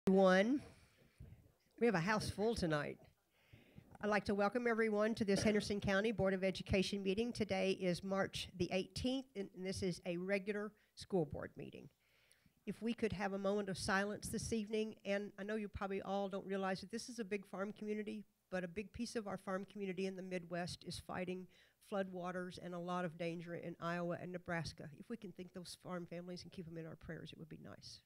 One, we have a house full tonight. I'd like to welcome everyone to this Henderson County Board of Education meeting. Today is March the 18th, and this is a regular school board meeting. If we could have a moment of silence this evening, and I know you probably all don't realize that this is a big farm community, but a big piece of our farm community in the Midwest is fighting floodwaters and a lot of danger in Iowa and Nebraska. If we can think those farm families and keep them in our prayers, it would be nice.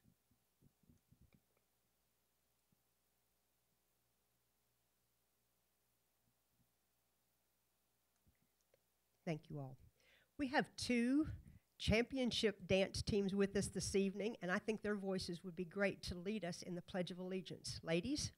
Thank you all. We have two championship dance teams with us this evening, and I think their voices would be great to lead us in the Pledge of Allegiance. Ladies?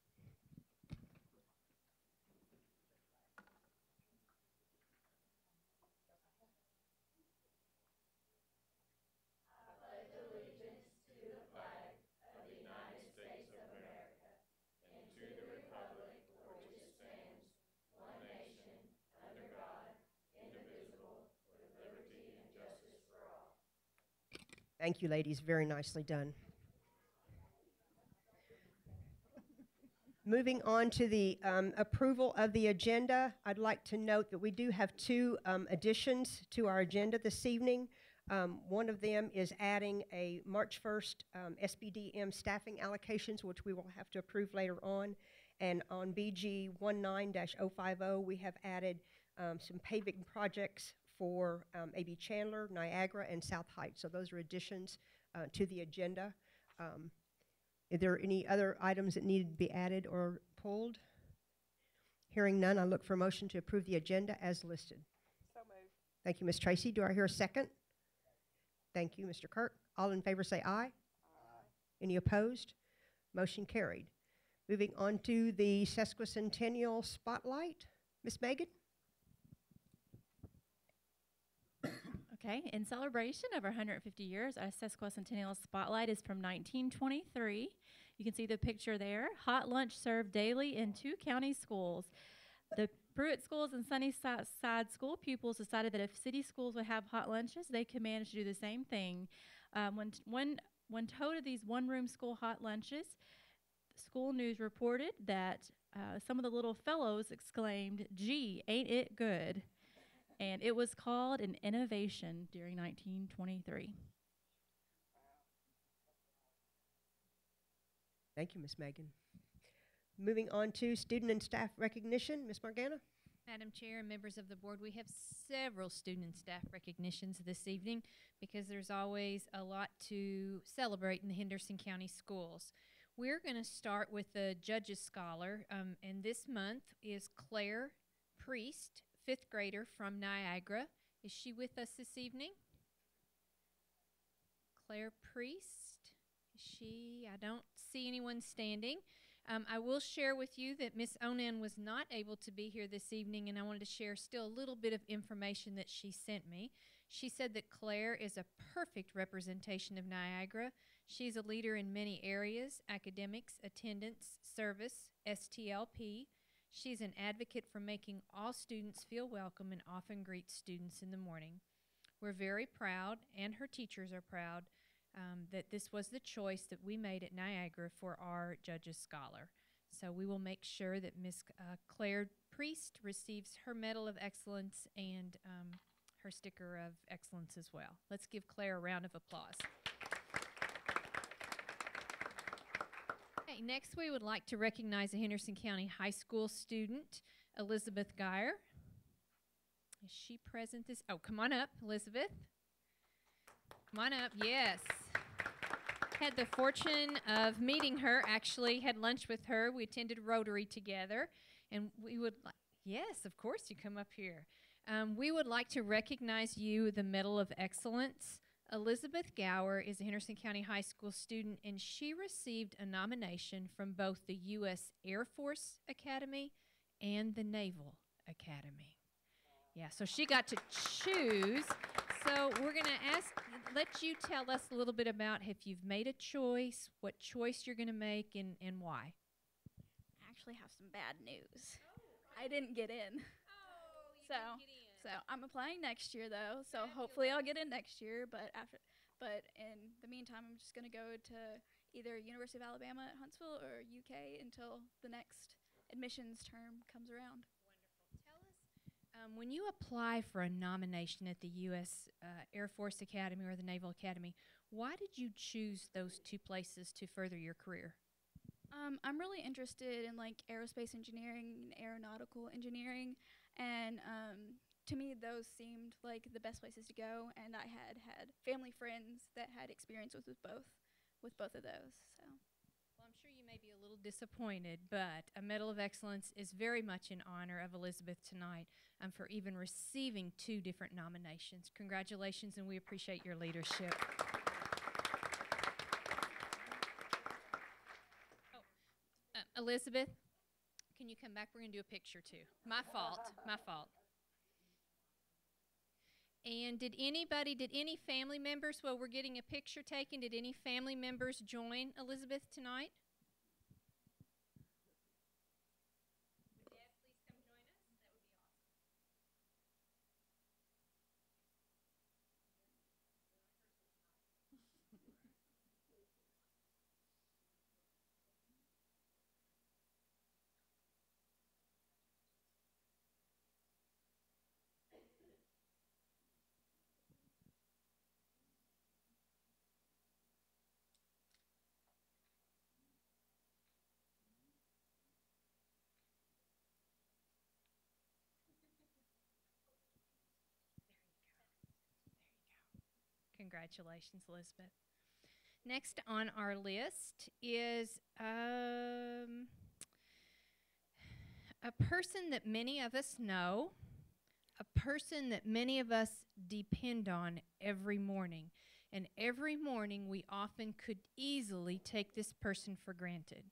Thank you, ladies. Very nicely done. Moving on to the approval of the agenda, I'd like to note that we do have two additions to our agenda this evening. One of them is adding a March 1st SBDM staffing allocations, which we will have to approve later on. And on BG 19-050, we have added some paving projects for A.B. Chandler, Niagara, and South Heights. So those are additions to the agenda. Are there any other items that needed to be added or pulled? Hearing none, I look for a motion to approve the agenda as listed. So moved. Thank you, Ms. Tracy. Do I hear a second? Thank you, Mr. Kirk. All in favor say aye. Aye. Any opposed? Motion carried. Moving on to the sesquicentennial spotlight. Ms. Megan? Okay, in celebration of our 150 years, our sesquicentennial spotlight is from 1923. You can see the picture there. Hot lunch served daily in 2 county schools. The Pruitt schools and Sunnyside school pupils decided that if city schools would have hot lunches, they could manage to do the same thing. When told of these one-room school hot lunches, School News reported that some of the little fellows exclaimed, "Gee, ain't it good?" And it was called an innovation during 1923. Thank you, Ms. Megan. Moving on to student and staff recognition. Ms. Morgana? Madam Chair and members of the board, we have several student and staff recognitions this evening because there's always a lot to celebrate in the Henderson County schools. We're going to start with the Judges Scholar, and this month is Claire Priest, 5th grader from Niagara. Is she with us this evening? Claire Priest? Is she? I don't see anyone standing. I will share with you that Miss Onan was not able to be here this evening, and I wanted to share still a little bit of information that she sent me. She said that Claire is a perfect representation of Niagara. She's a leader in many areas: academics, attendance, service, STLP. She's an advocate for making all students feel welcome and often greets students in the morning. We're very proud, and her teachers are proud, that this was the choice that we made at Niagara for our Judges Scholar. So we will make sure that Miss Claire Priest receives her Medal of Excellence and her sticker of excellence as well. Let's give Claire a round of applause. Okay, next we would like to recognize a Henderson County High School student, Elizabeth Geyer. Is she present this? Oh, come on up, Elizabeth. Come on up, yes. Had the fortune of meeting her, actually had lunch with her. We attended Rotary together, and we would, yes, of course, you come up here. We would like to recognize you with the Medal of Excellence. Elizabeth Gower is a Henderson County High School student, and she received a nomination from both the U.S. Air Force Academy and the Naval Academy. Yeah, so she got to choose. So we're going to let you tell us a little bit about if you've made a choice, what choice you're going to make, and why. I actually have some bad news. I didn't get in. Oh, you didn't get in. So I'm applying next year, though, so hopefully I'll get in next year. But in the meantime, I'm just going to go to either University of Alabama at Huntsville or UK until the next admissions term comes around. Tell us, when you apply for a nomination at the U.S. Air Force Academy or the Naval Academy, why did you choose those two places to further your career? I'm really interested in like aerospace engineering and aeronautical engineering, and to me those seemed like the best places to go, and I had family friends that had experience with both of those. So. Well, I'm sure you may be a little disappointed, but a Medal of Excellence is very much in honor of Elizabeth tonight for even receiving 2 different nominations. Congratulations, and we appreciate your leadership. Elizabeth, can you come back? We're going to do a picture too. My fault. And did any family members, while we're getting a picture taken, did any family members join Elizabeth tonight? Would Dad please come join us? That would be awesome. Congratulations, Elizabeth. Next on our list is a person that many of us know, a person that many of us depend on every morning. And every morning we often could easily take this person for granted.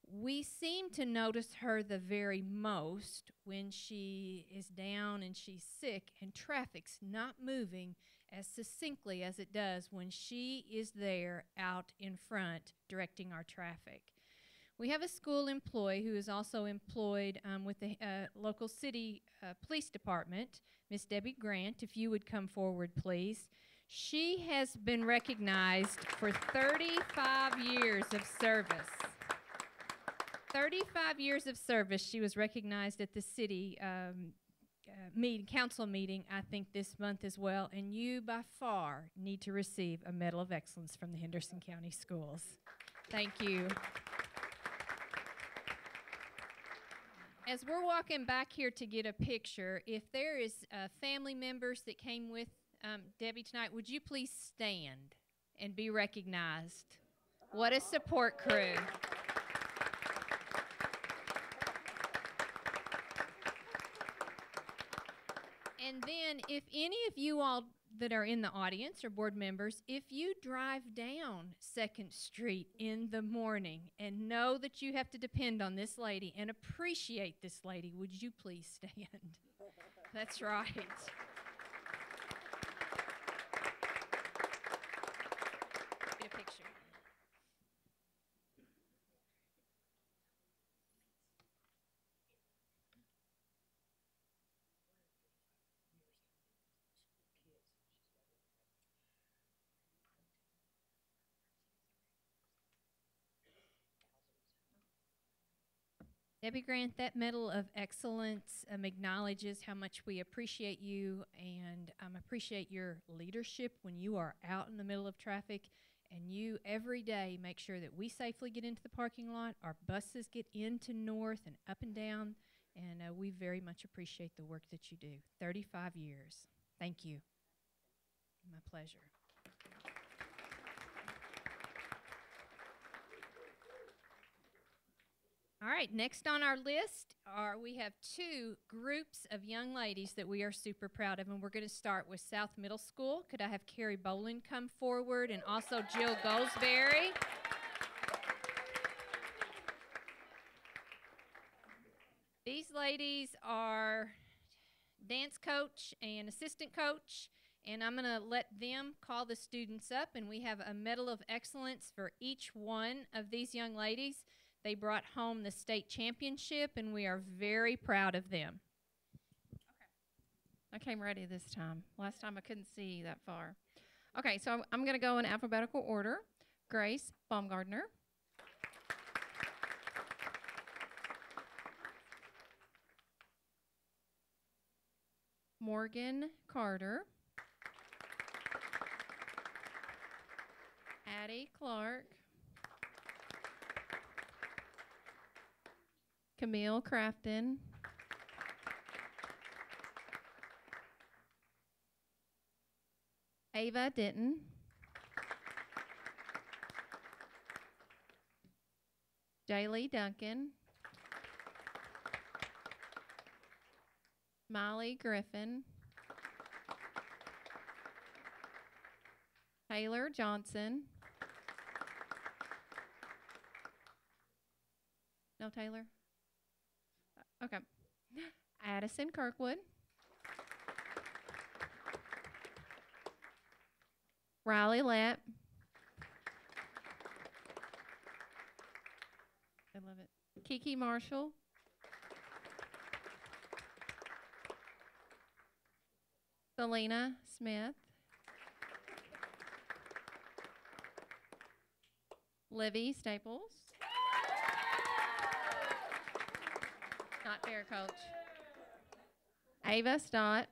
We seem to notice her the very most when she is down and she's sick and traffic's not moving as succinctly as it does when she is there out in front directing our traffic. We have a school employee who is also employed with the local city police department, Miss Debbie Grant. If you would come forward, please. She has been recognized for 35 years of service. 35 years of service. She was recognized at the city council meeting, I think, this month as well, and you by far need to receive a Medal of Excellence from the Henderson County Schools. Thank you. As we're walking back here to get a picture, if there is family members that came with Debbie tonight, would you please stand and be recognized? What a support crew. And then if any of you all that are in the audience or board members, if you drive down 2nd Street in the morning and know that you have to depend on this lady and appreciate this lady, would you please stand? That's right. Get a picture. Debbie Grant, that Medal of Excellence acknowledges how much we appreciate you and appreciate your leadership when you are out in the middle of traffic, and you every day make sure that we safely get into the parking lot, our buses get into North and up and down, and we very much appreciate the work that you do. 35 years. Thank you. My pleasure. All right, next on our list we have 2 groups of young ladies that we are super proud of, and we're going to start with South Middle School. Could I have Carrie Boland come forward, and also Jill Goldsberry? These ladies are dance coach and assistant coach, and I'm going to let them call the students up, and we have a Medal of Excellence for each one of these young ladies. They brought home the state championship, and we are very proud of them. Okay. I came ready this time. Last time I couldn't see that far. Okay, so I'm going to go in alphabetical order. Grace Baumgardner. Morgan Carter. Addie Clark. Camille Crafton. Ava Denton. Jaylee Duncan. Molly Griffin. Taylor Johnson. No Taylor? Okay. Addison Kirkwood. Riley Lapp. I love it. Kiki Marshall. Selena Smith. Livy Staples. Not fair, Coach. Ava Stott.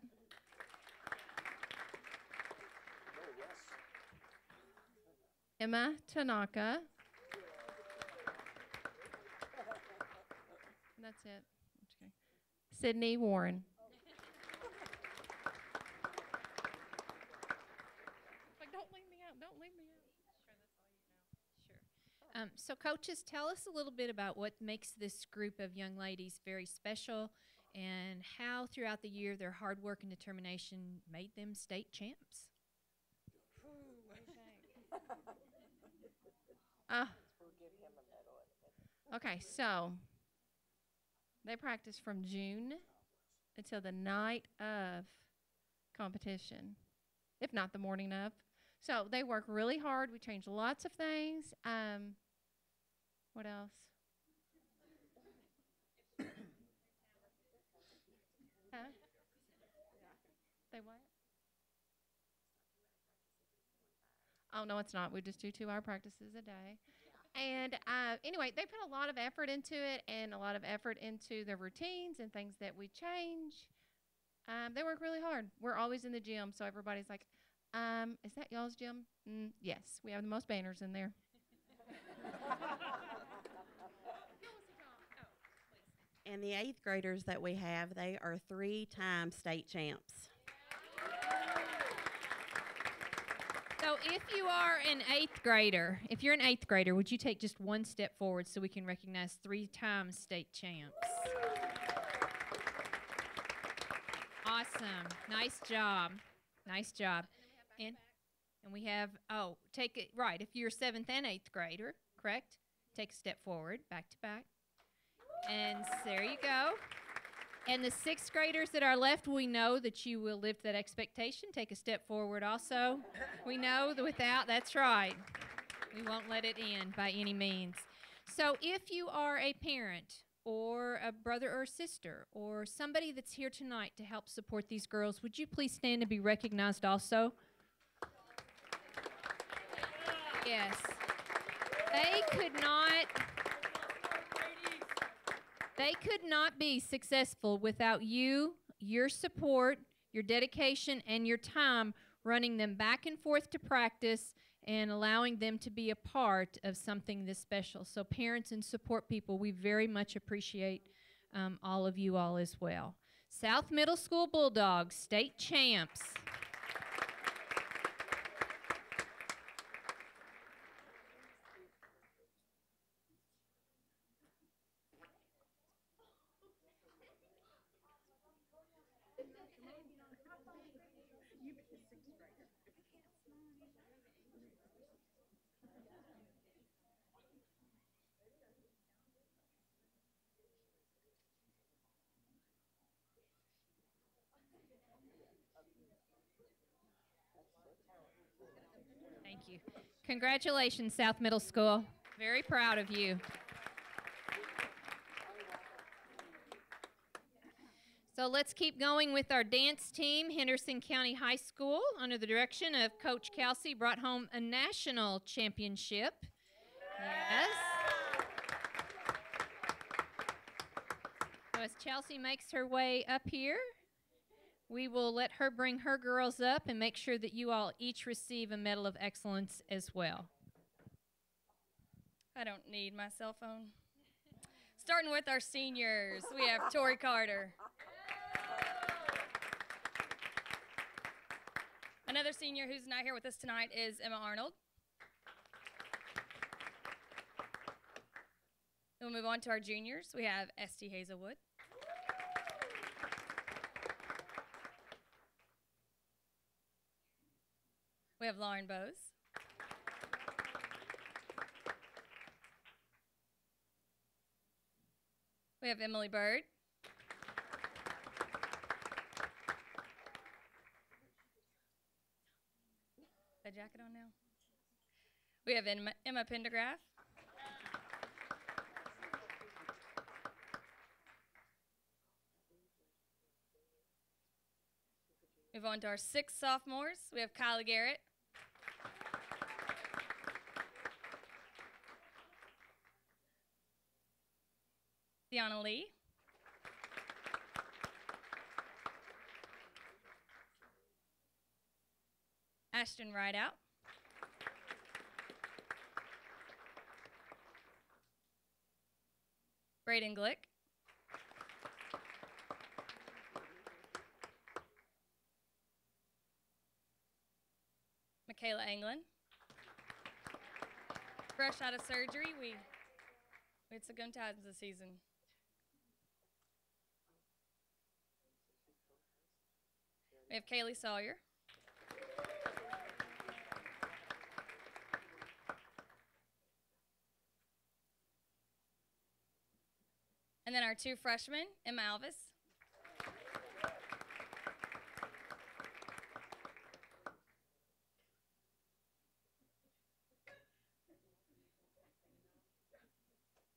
Emma Tanaka. That's it. Okay. Sydney Warren. Like, don't leave me out. Don't leave me out. Sure, that's all you know. Sure. So coaches, tell us a little bit about what makes this group of young ladies very special and how throughout the year their hard work and determination made them state champs. Okay, so they practice from June until the night of competition, if not the morning of. So they work really hard. We change lots of things. What else? Huh? They what? Oh, no, it's not. We just do 2-hour practices a day. And anyway, they put a lot of effort into it and a lot of effort into their routines and things that we change. They work really hard. We're always in the gym, so everybody's like, is that y'all's gym? Yes, we have the most banners in there. And the 8th graders that we have, they are 3-time state champs. So if you are an 8th grader, if you're an 8th grader, would you take just one step forward so we can recognize 3-time state champs? Awesome. Nice job. Nice job. And we have, take it, right, if you're 7th and 8th grader, correct? Take a step forward, back to back. And there you go. And the 6th graders that are left, we know that you will live to that expectation. Take a step forward also. We know that without, that's right. We won't let it end by any means. So if you are a parent or a brother or sister or somebody that's here tonight to help support these girls, would you please stand and be recognized also? Yes. They could not be successful without you, your support, your dedication, and your time running them back and forth to practice and allowing them to be a part of something this special. So parents and support people, we very much appreciate all of you all as well. South Middle School Bulldogs, state champs. Thank you. Congratulations, South Middle School. Very proud of you. So let's keep going with our dance team. Henderson County High School, under the direction of Coach Kelsey, brought home a national championship. Yes. So as Chelsea makes her way up here, we will let her bring her girls up and make sure that you all each receive a Medal of Excellence as well. I don't need my cell phone. Starting with our seniors, we have Tori Carter. Another senior who's not here with us tonight is Emma Arnold. Then we'll move on to our juniors. We have Esty Hazelwood. We have Lauren Bose. We have Emily Bird. That jacket on now. We have Emma Pendergraph. Move on to our 6 sophomores. We have Kylie Garrett. Deanna Leigh. Ashton Rideout. Braden Glick. Michaela Anglin. Fresh out of surgery, we had some good times this season. We have Kaylee Sawyer. And then our 2 freshmen, Emma Alvis.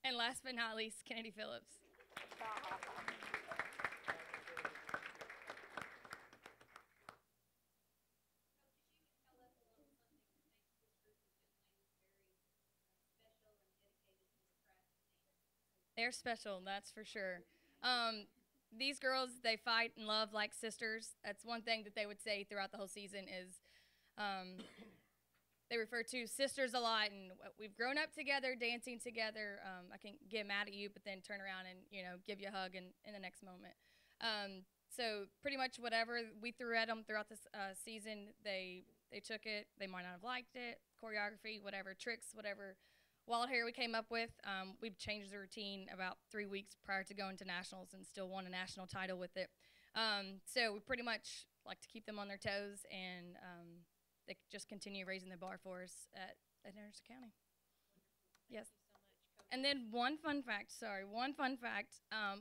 And last but not least, Kennedy Phillips. They're special, that's for sure. These girls, they fight and love like sisters. That's one thing that they would say throughout the whole season is they refer to sisters a lot, and we've grown up together, dancing together. I can get mad at you, but then turn around and give you a hug in the next moment. So pretty much whatever we threw at them throughout this season, they took it. They might not have liked it, choreography, whatever, tricks, whatever wild hair we came up with. We've changed the routine about 3 weeks prior to going to nationals and still won a national title with it. So we pretty much like to keep them on their toes, and they just continue raising the bar for us at Henderson County. Yes. And then one fun fact,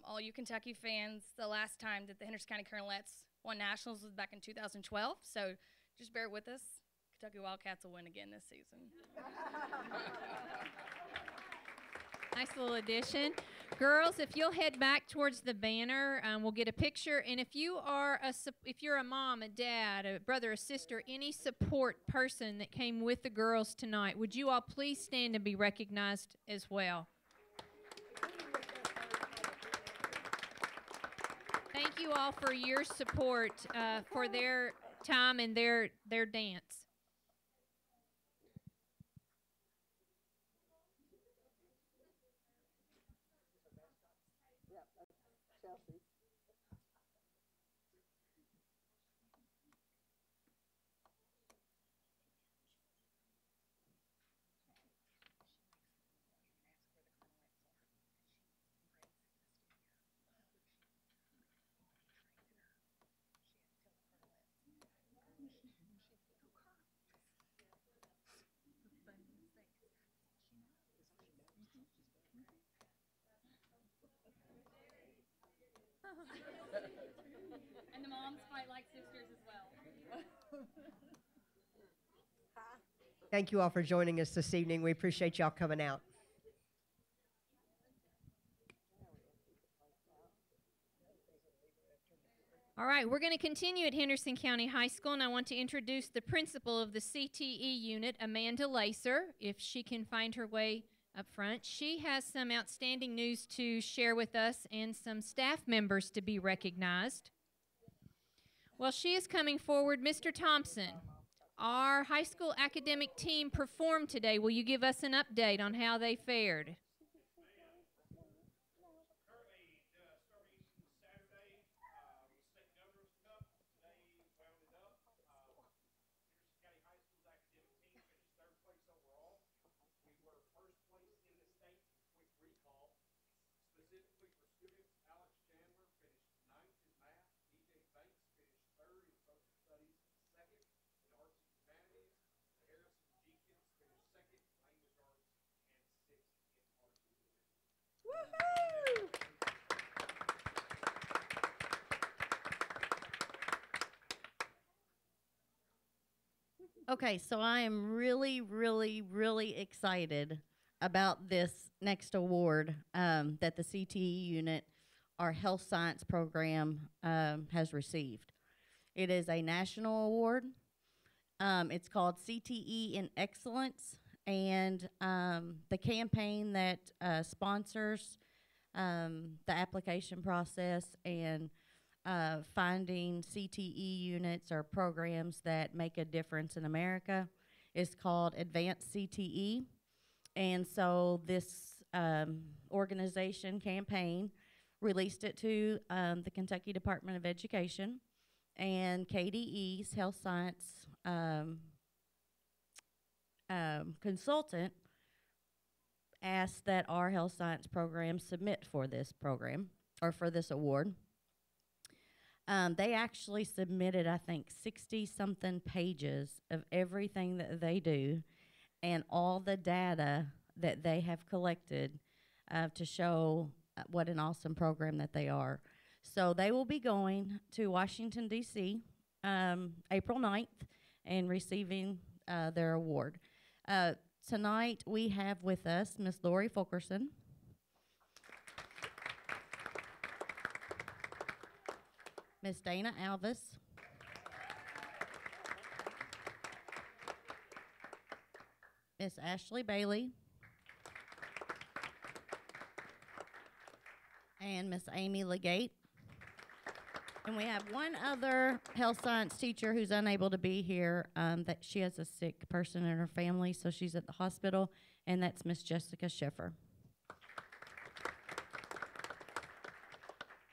all you Kentucky fans, the last time that the Henderson County Colonelettes won nationals was back in 2012, so just bear with us. Kentucky Wildcats will win again this season. Nice little addition. Girls, if you'll head back towards the banner, we'll get a picture. And if you are if you're a mom, a dad, a brother, a sister, any support person that came with the girls tonight, would you all please stand and be recognized as well? Thank you all for your support for their time and their dance. And the moms fight like sisters as well. Thank you all for joining us this evening. We appreciate y'all coming out. All right, we're going to continue at Henderson County High School, and I want to introduce the principal of the CTE unit, Amanda Lacer, if she can find her way up front. She has some outstanding news to share with us and some staff members to be recognized. Well, she is coming forward. Mr. Thompson, our high school academic team performed today. Will you give us an update on how they fared? Okay, so I am really, really, really excited about this next award that the CTE unit, our health science program, has received. It is a national award. It's called CTE in Excellence, and the campaign that sponsors the application process and finding CTE units or programs that make a difference in America is called Advanced CTE. And so this organization campaign released it to the Kentucky Department of Education, and KDE's health science consultant asked that our health science program submit for this program or for this award. They actually submitted, I think, 60-something pages of everything that they do and all the data that they have collected to show what an awesome program that they are. So they will be going to Washington, D.C. April 9th and receiving their award. Tonight we have with us Miss Lori Fulkerson. Miss Dana Alvis. Miss Ashley Bailey. And Miss Amy Legate. And we have one other health science teacher who's unable to be here, that she has a sick person in her family, so she's at the hospital, and that's Miss Jessica Schiffer.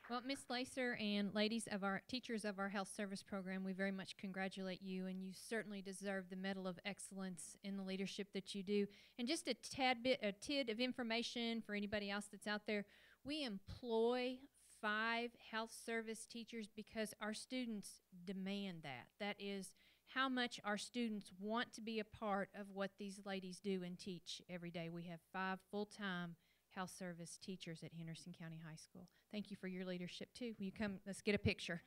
Well, Ms. Lacer and ladies of our teachers of our health service program, we very much congratulate you, and you certainly deserve the Medal of Excellence in the leadership that you do. And just a tid of information for anybody else that's out there, we employ 5 health service teachers because our students demand that. That is how much our students want to be a part of what these ladies do and teach every day. We have 5 full-time health service teachers at Henderson County High School. Thank you for your leadership too. Will you come, let's get a picture.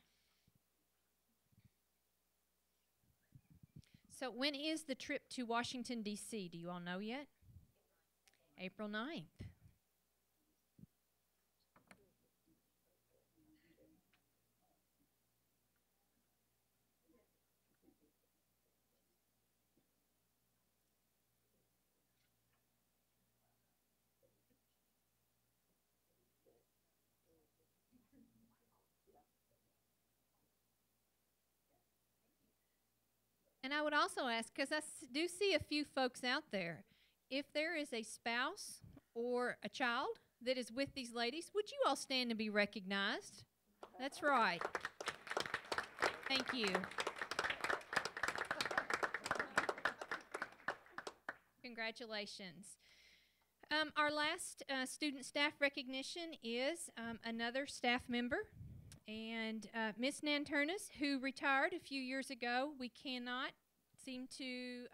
So when is the trip to Washington, D.C.? Do you all know yet? April 9th. And I would also ask, because I do see a few folks out there, if there is a spouse or a child that is with these ladies, would you all stand and be recognized? That's right. Thank you. Congratulations. Our last student staff recognition is another staff member. And Miss Nan Ternes, who retired a few years ago, we cannot seem to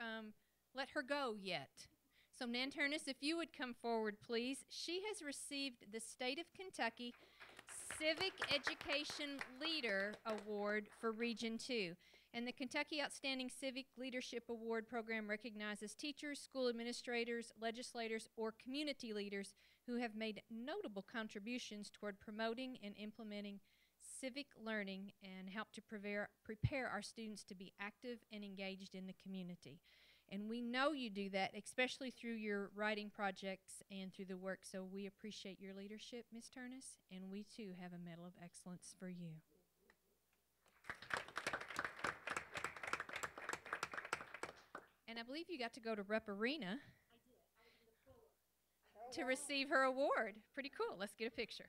let her go yet. So Nan Ternes, if you would come forward, please. She has received the State of Kentucky Civic Education Leader Award for Region 2. And the Kentucky Outstanding Civic Leadership Award program recognizes teachers, school administrators, legislators, or community leaders who have made notable contributions toward promoting and implementing civic learning and help to prepare our students to be active and engaged in the community. And we know you do that, especially through your writing projects and through the work. So we appreciate your leadership, Ms. Ternes, and we too have a Medal of Excellence for you. And I believe you got to go to Rupp Arena to receive her award. Pretty cool. Let's get a picture.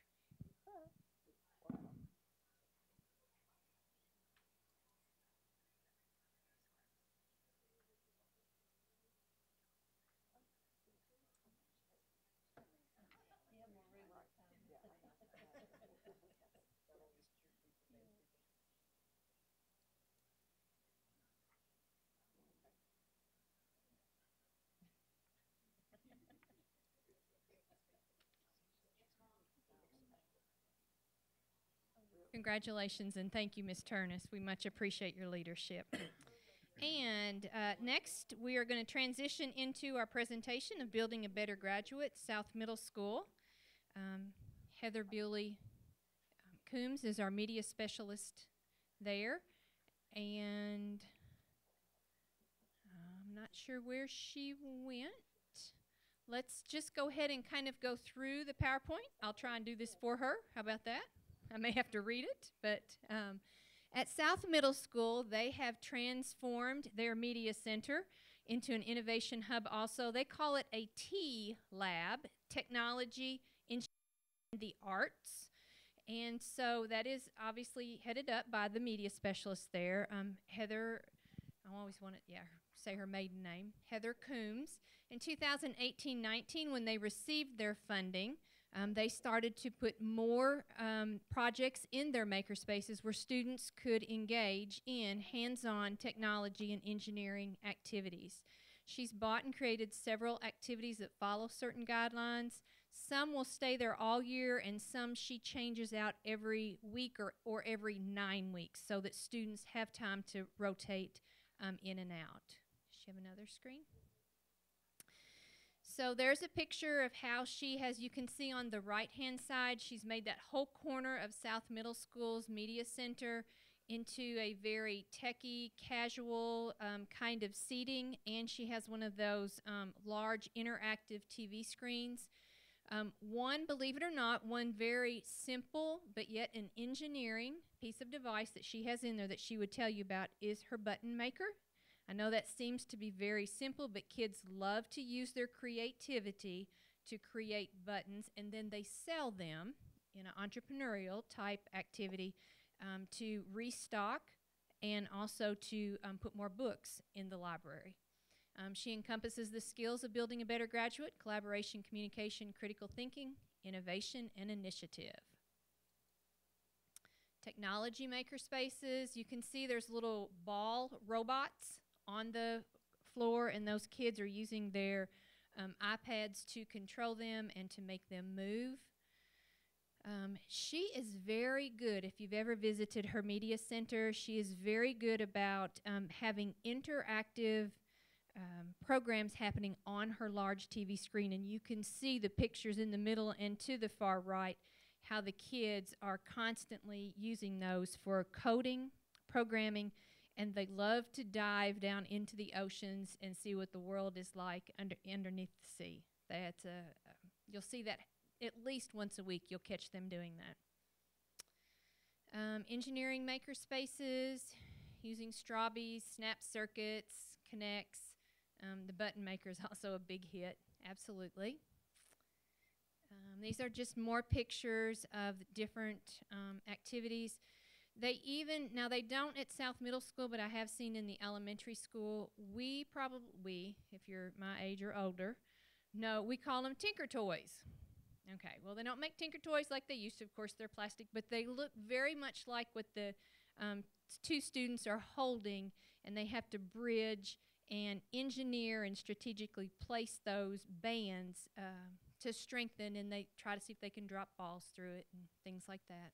Congratulations and thank you, Ms. Ternes. We much appreciate your leadership. And next, we are going to transition into our presentation of Building a Better Graduate, South Middle School. Heather Bewley Coombs is our media specialist there. And I'm not sure where she went. Let's just go ahead and kind of go through the PowerPoint. I'll try and do this for her. How about that? I may have to read it, but at South Middle School, they have transformed their media center into an innovation hub also. They call it a T Lab, Technology, Engineering, and the Arts. And so that is obviously headed up by the media specialist there, Heather, I always want to, say her maiden name, Heather Coombs. In 2018-19, when they received their funding, they started to put more projects in their makerspaces where students could engage in hands-on technology and engineering activities. She's bought and created several activities that follow certain guidelines. Some will stay there all year, and some she changes out every week or every 9 weeks so that students have time to rotate in and out. Does she have another screen? So there's a picture of how she has, you can see on the right-hand side, she's made that whole corner of South Middle School's media center into a very techie, casual kind of seating, and she has one of those large interactive TV screens. One, believe it or not, one very simple but yet an engineering piece of device that she has in there that she would tell you about is her button maker. I know that seems to be very simple, but kids love to use their creativity to create buttons, and then they sell them in an entrepreneurial type activity to restock and also to put more books in the library. She encompasses the skills of building a better graduate: collaboration, communication, critical thinking, innovation, and initiative. Technology makerspaces, you can see there's little ball robots on the floor, and those kids are using their iPads to control them and to make them move. She is very good. If you've ever visited her media center, she is very good about having interactive programs happening on her large TV screen, and you can see the pictures in the middle and to the far right how the kids are constantly using those for coding, programming, and they love to dive down into the oceans and see what the world is like underneath the sea. That's you'll see that at least once a week. You'll catch them doing that. Engineering makerspaces, using Strawbees, snap circuits, connects. The button maker is also a big hit, absolutely. These are just more pictures of different activities. Now they don't at South Middle School, but I have seen in the elementary school, we, if you're my age or older, know we call them Tinker Toys. Okay, well, they don't make Tinker Toys like they used to. Of course, they're plastic, but they look very much like what the two students are holding, and they have to bridge and engineer and strategically place those bands to strengthen, and they try to see if they can drop balls through it and things like that.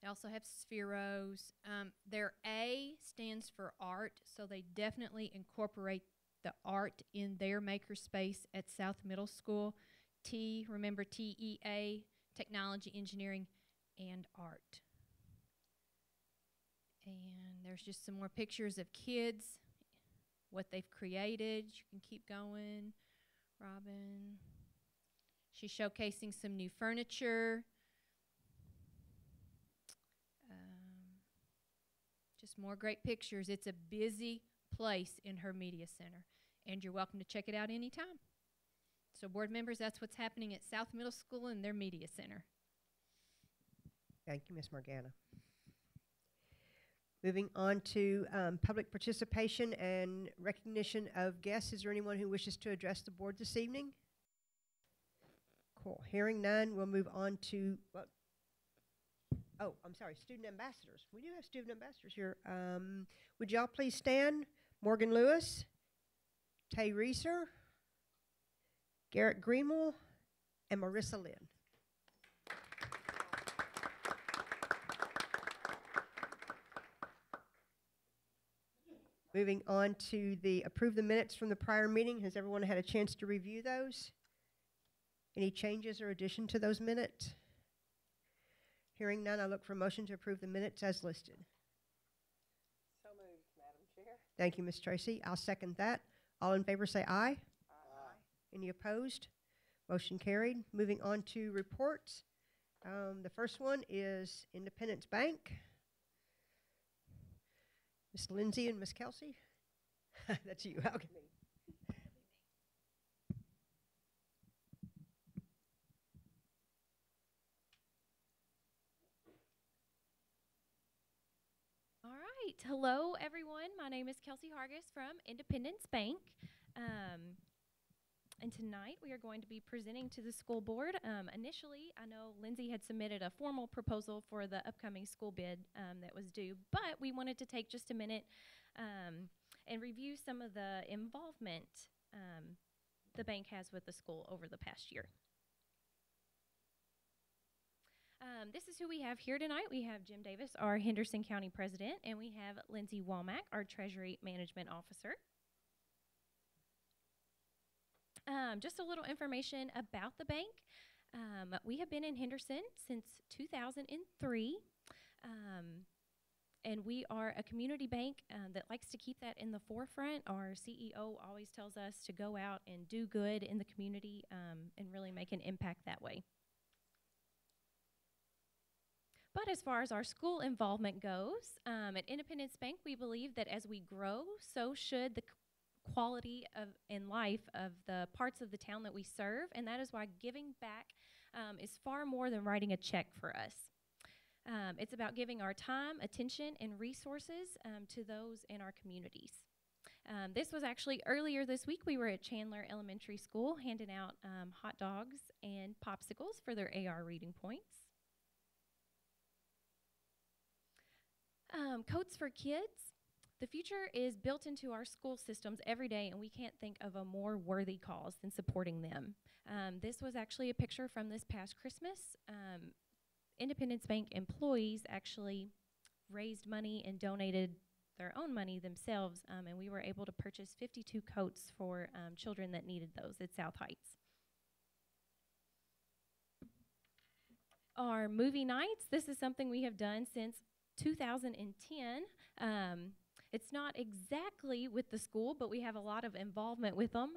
They also have Spiros. Their A stands for art, so they definitely incorporate the art in their makerspace at South Middle School. T, remember TEA, technology, engineering, and art. And there's just some more pictures of kids, what they've created. You can keep going. Robin. She's showcasing some new furniture. Just more great pictures. It's a busy place in her media center, and you're welcome to check it out anytime. So board members, that's what's happening at South Middle School in their media center. Thank you, Ms. Morgana. Moving on to public participation and recognition of guests. Is there anyone who wishes to address the board this evening? Cool. Hearing none, we'll move on to, what? Oh, I'm sorry, student ambassadors. We do have student ambassadors here. Would y'all please stand? Morgan Lewis, Tay Reeser, Garrett Greenwell, and Marissa Lynn. Moving on to the approve the minutes from the prior meeting. Has everyone had a chance to review those? Any changes or addition to those minutes? Hearing none, I look for a motion to approve the minutes as listed. So moved, Madam Chair. Thank you, Ms. Tracy. I'll second that. All in favor say aye. Aye. Any opposed? Motion carried. Moving on to reports. The first one is Independence Bank. Ms. Lindsay and Ms. Kelsey. That's you. Okay. All right. Hello, everyone. My name is Kelsey Hargis from Independence Bank. And tonight we are going to be presenting to the school board. Initially, I know Lindsay had submitted a formal proposal for the upcoming school bid that was due, but we wanted to take just a minute and review some of the involvement the bank has with the school over the past year. This is who we have here tonight. We have Jim Davis, our Henderson County President, and we have Lindsay Womack, our Treasury Management Officer. Just a little information about the bank. We have been in Henderson since 2003, and we are a community bank that likes to keep that in the forefront. Our CEO always tells us to go out and do good in the community and really make an impact that way. But as far as our school involvement goes, at Independence Bank, we believe that as we grow, so should the quality of in life of the parts of the town that we serve, and that is why giving back is far more than writing a check for us. It's about giving our time, attention, and resources to those in our communities. This was actually earlier this week. We were at Chandler Elementary School handing out hot dogs and popsicles for their AR reading points. Coats for Kids. The future is built into our school systems every day, and we can't think of a more worthy cause than supporting them. This was actually a picture from this past Christmas. Independence Bank employees actually raised money and donated their own money themselves, and we were able to purchase 52 coats for children that needed those at South Heights. Our movie nights, this is something we have done since 2010. It's not exactly with the school, but we have a lot of involvement with them.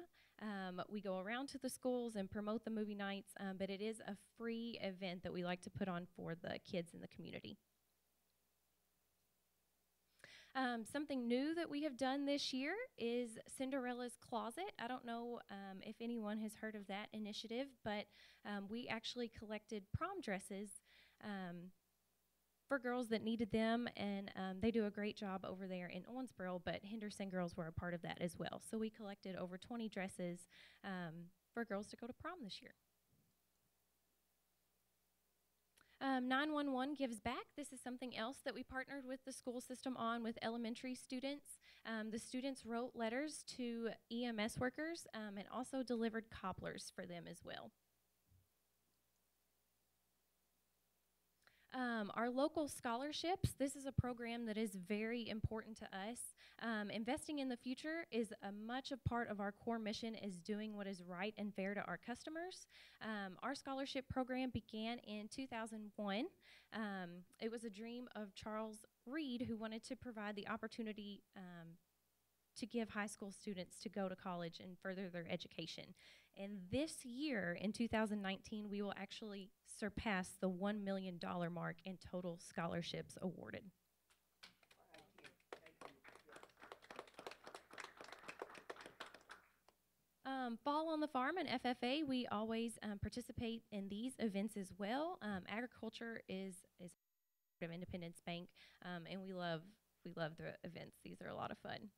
We go around to the schools and promote the movie nights, but it is a free event that we like to put on for the kids in the community. Something new that we have done this year is Cinderella's Closet. I don't know if anyone has heard of that initiative, but we actually collected prom dresses for girls that needed them, and they do a great job over there in Owensboro, but Henderson girls were a part of that as well. So we collected over 20 dresses for girls to go to prom this year. 911 Gives Back. This is something else that we partnered with the school system on with elementary students. The students wrote letters to EMS workers and also delivered cobblers for them as well. Our local scholarships, this is a program that is very important to us. Investing in the future is a much a part of our core mission is doing what is right and fair to our customers. Our scholarship program began in 2001. It was a dream of Charles Reed, who wanted to provide the opportunity to give high school students to go to college and further their education. And this year, in 2019, we will actually surpass the $1 million mark in total scholarships awarded. Fall on the Farm and FFA, we always participate in these events as well. Agriculture is part of Independence Bank, and we love the events. These are a lot of fun.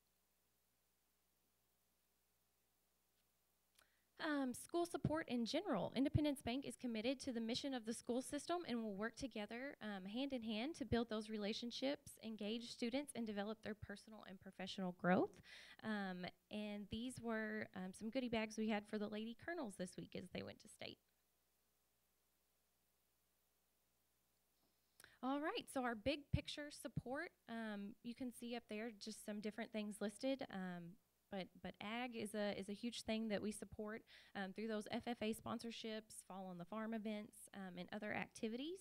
School support in general. Independence Bank is committed to the mission of the school system and will work together hand in hand to build those relationships, engage students, and develop their personal and professional growth. And these were some goodie bags we had for the Lady Colonels this week as they went to state. All right, so our big picture support, you can see up there just some different things listed. But ag is a huge thing that we support through those FFA sponsorships, Fall on the Farm events, and other activities.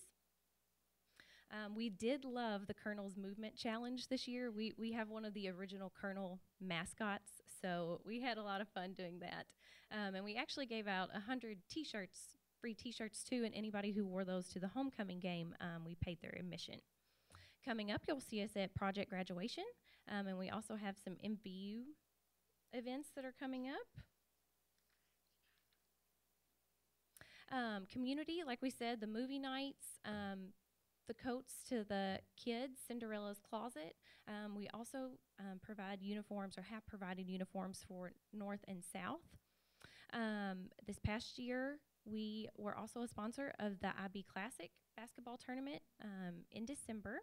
We did love the Colonel's Movement Challenge this year. We have one of the original Colonel mascots, so we had a lot of fun doing that. And we actually gave out 100 t-shirts, free t-shirts too, and anybody who wore those to the homecoming game, we paid their admission. Coming up, you'll see us at Project Graduation, and we also have some MVU events that are coming up. Community, like we said, the movie nights, the coats to the kids, Cinderella's Closet. We also provide uniforms or have provided uniforms for North and South. This past year, we were also a sponsor of the IB Classic basketball tournament in December.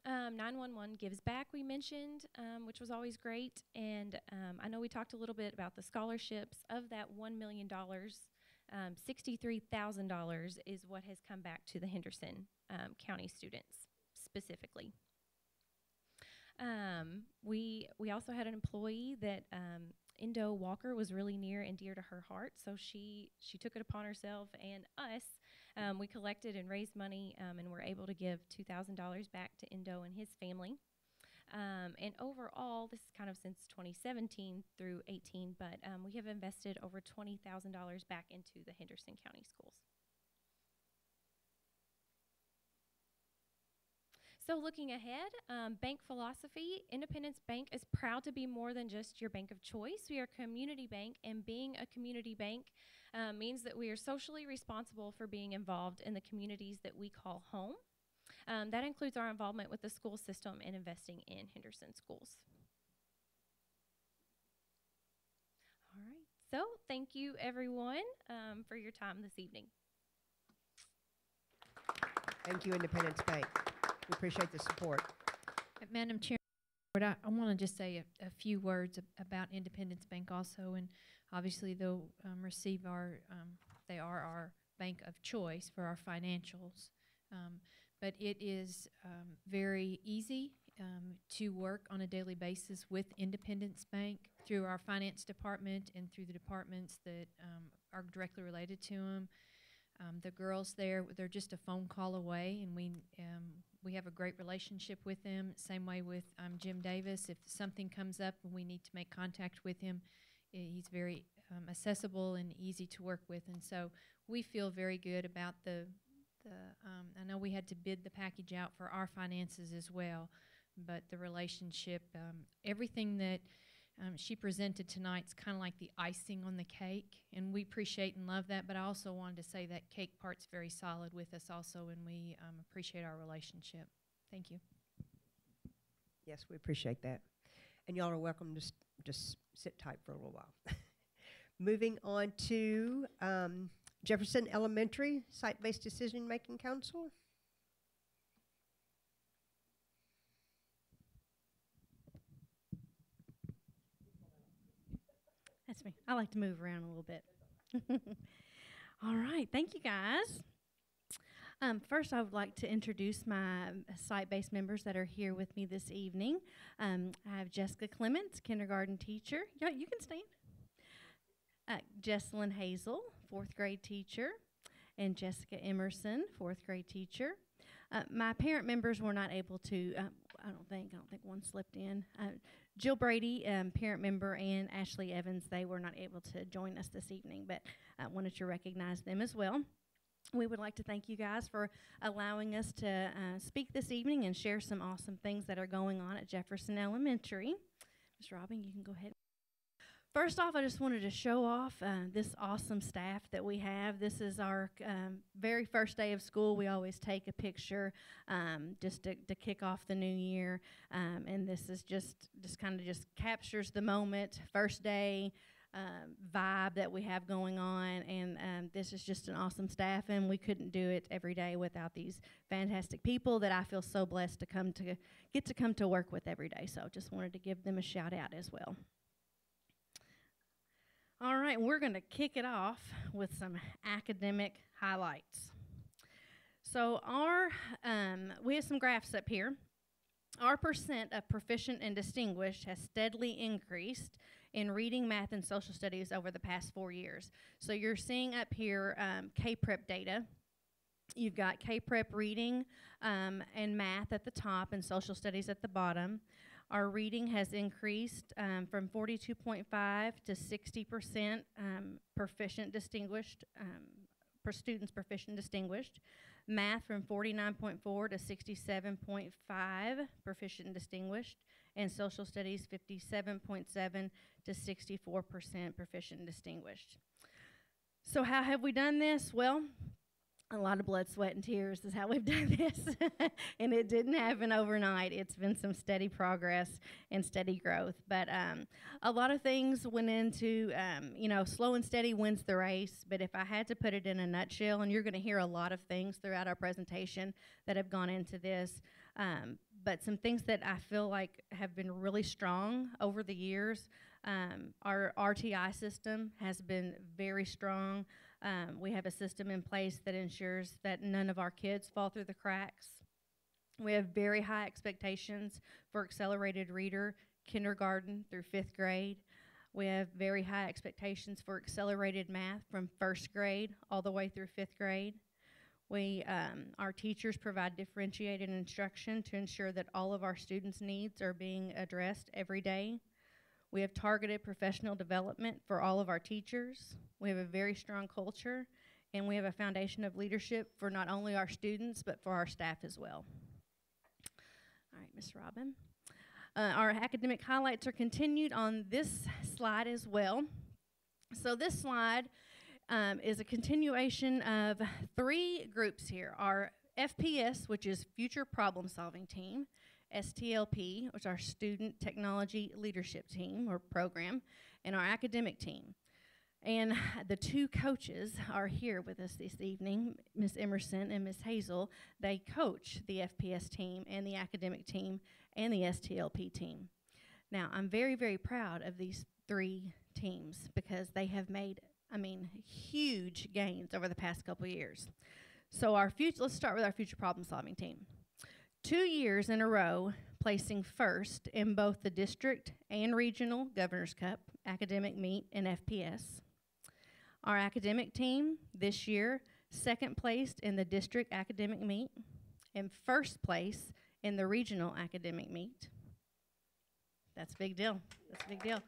911 Gives Back, we mentioned, which was always great. And I know we talked a little bit about the scholarships. Of that $1 million, $63,000 is what has come back to the Henderson County students specifically. We also had an employee that Indo Walker was really near and dear to her heart, so she took it upon herself and us. We collected and raised money and were able to give $2,000 back to Indo and his family. And overall, this is kind of since 2017 through 18, but we have invested over $20,000 back into the Henderson County schools. So looking ahead, bank philosophy, Independence Bank is proud to be more than just your bank of choice. We are a community bank, and being a community bank means that we are socially responsible for being involved in the communities that we call home. That includes our involvement with the school system and investing in Henderson schools. All right, so thank you everyone for your time this evening. Thank you, Independence Bank. We appreciate the support. Madam Chair, I want to just say a few words about Independence Bank also, and obviously they'll receive they are our bank of choice for our financials. But it is very easy to work on a daily basis with Independence Bank through our finance department and through the departments that are directly related to them. The girls there, they're just a phone call away, and we have a great relationship with them. Same way with Jim Davis. If something comes up and we need to make contact with him, he's very accessible and easy to work with. And so we feel very good about I know we had to bid the package out for our finances as well, but the relationship, everything that she presented tonight's kind of like the icing on the cake, and we appreciate and love that. But I also wanted to say that cake part's very solid with us also, and we appreciate our relationship. Thank you. Yes, we appreciate that. And y'all are welcome to just sit tight for a little while. Moving on to Jefferson Elementary Site-Based Decision-Making Council. That's me. I like to move around a little bit. All right. Thank you, guys. First, I would like to introduce my site-based members that are here with me this evening. I have Jessica Clements, kindergarten teacher. Yeah, you can stand. Jessalyn Hazel, 4th grade teacher, and Jessica Emerson, 4th grade teacher. My parent members were not able to, I don't think one slipped in. Jill Brady, parent member, and Ashley Evans, they were not able to join us this evening, but I wanted to recognize them as well. We would like to thank you guys for allowing us to speak this evening and share some awesome things that are going on at Jefferson Elementary. Ms. Robin, you can go ahead. First off, I just wanted to show off this awesome staff that we have. This is our very first day of school. We always take a picture just to kick off the new year, and this is just kind of just captures the moment, first day vibe that we have going on, and this is just an awesome staff, and we couldn't do it every day without these fantastic people that I feel so blessed to get to come to work with every day. So just wanted to give them a shout out as well. All right, we're going to kick it off with some academic highlights. So we have some graphs up here. Our percent of proficient and distinguished has steadily increased in reading, math, and social studies over the past 4 years. So you're seeing up here K-Prep data. You've got K-Prep reading and math at the top and social studies at the bottom. Our reading has increased from 42.5 to 60% proficient distinguished, per students proficient distinguished. Math from 49.4 to 67.5 proficient distinguished. And social studies 57.7 to 64% proficient distinguished. So how have we done this? Well, a lot of blood, sweat, and tears is how we've done this. And it didn't happen overnight. It's been some steady progress and steady growth. But a lot of things went into, slow and steady wins the race. But if I had to put it in a nutshell, and you're going to hear a lot of things throughout our presentation that have gone into this, but some things that I feel like have been really strong over the years, our RTI system has been very strong. We have a system in place that ensures that none of our kids fall through the cracks. We have very high expectations for accelerated reader, kindergarten through 5th grade. We have very high expectations for accelerated math from 1st grade all the way through 5th grade. Our teachers provide differentiated instruction to ensure that all of our students' needs are being addressed every day. We have targeted professional development for all of our teachers. We have a very strong culture, and we have a foundation of leadership for not only our students, but for our staff as well. All right, Ms. Robin. Our academic highlights are continued on this slide as well. So this slide is a continuation of 3 groups here. Our FPS, which is Future Problem Solving Team, STLP, which is our Student Technology Leadership Team or program, and our academic team. And the 2 coaches are here with us this evening, Ms. Emerson and Ms. Hazel. They coach the FPS team and the academic team and the STLP team. Now, I'm very, very proud of these 3 teams because they have made, huge gains over the past couple years. So let's start with our Future Problem Solving team. 2 years in a row, placing first in both the district and regional Governor's Cup, academic meet, and FPS. Our academic team this year, 2nd placed in the district academic meet and 1st place in the regional academic meet. That's a big deal. That's a big deal.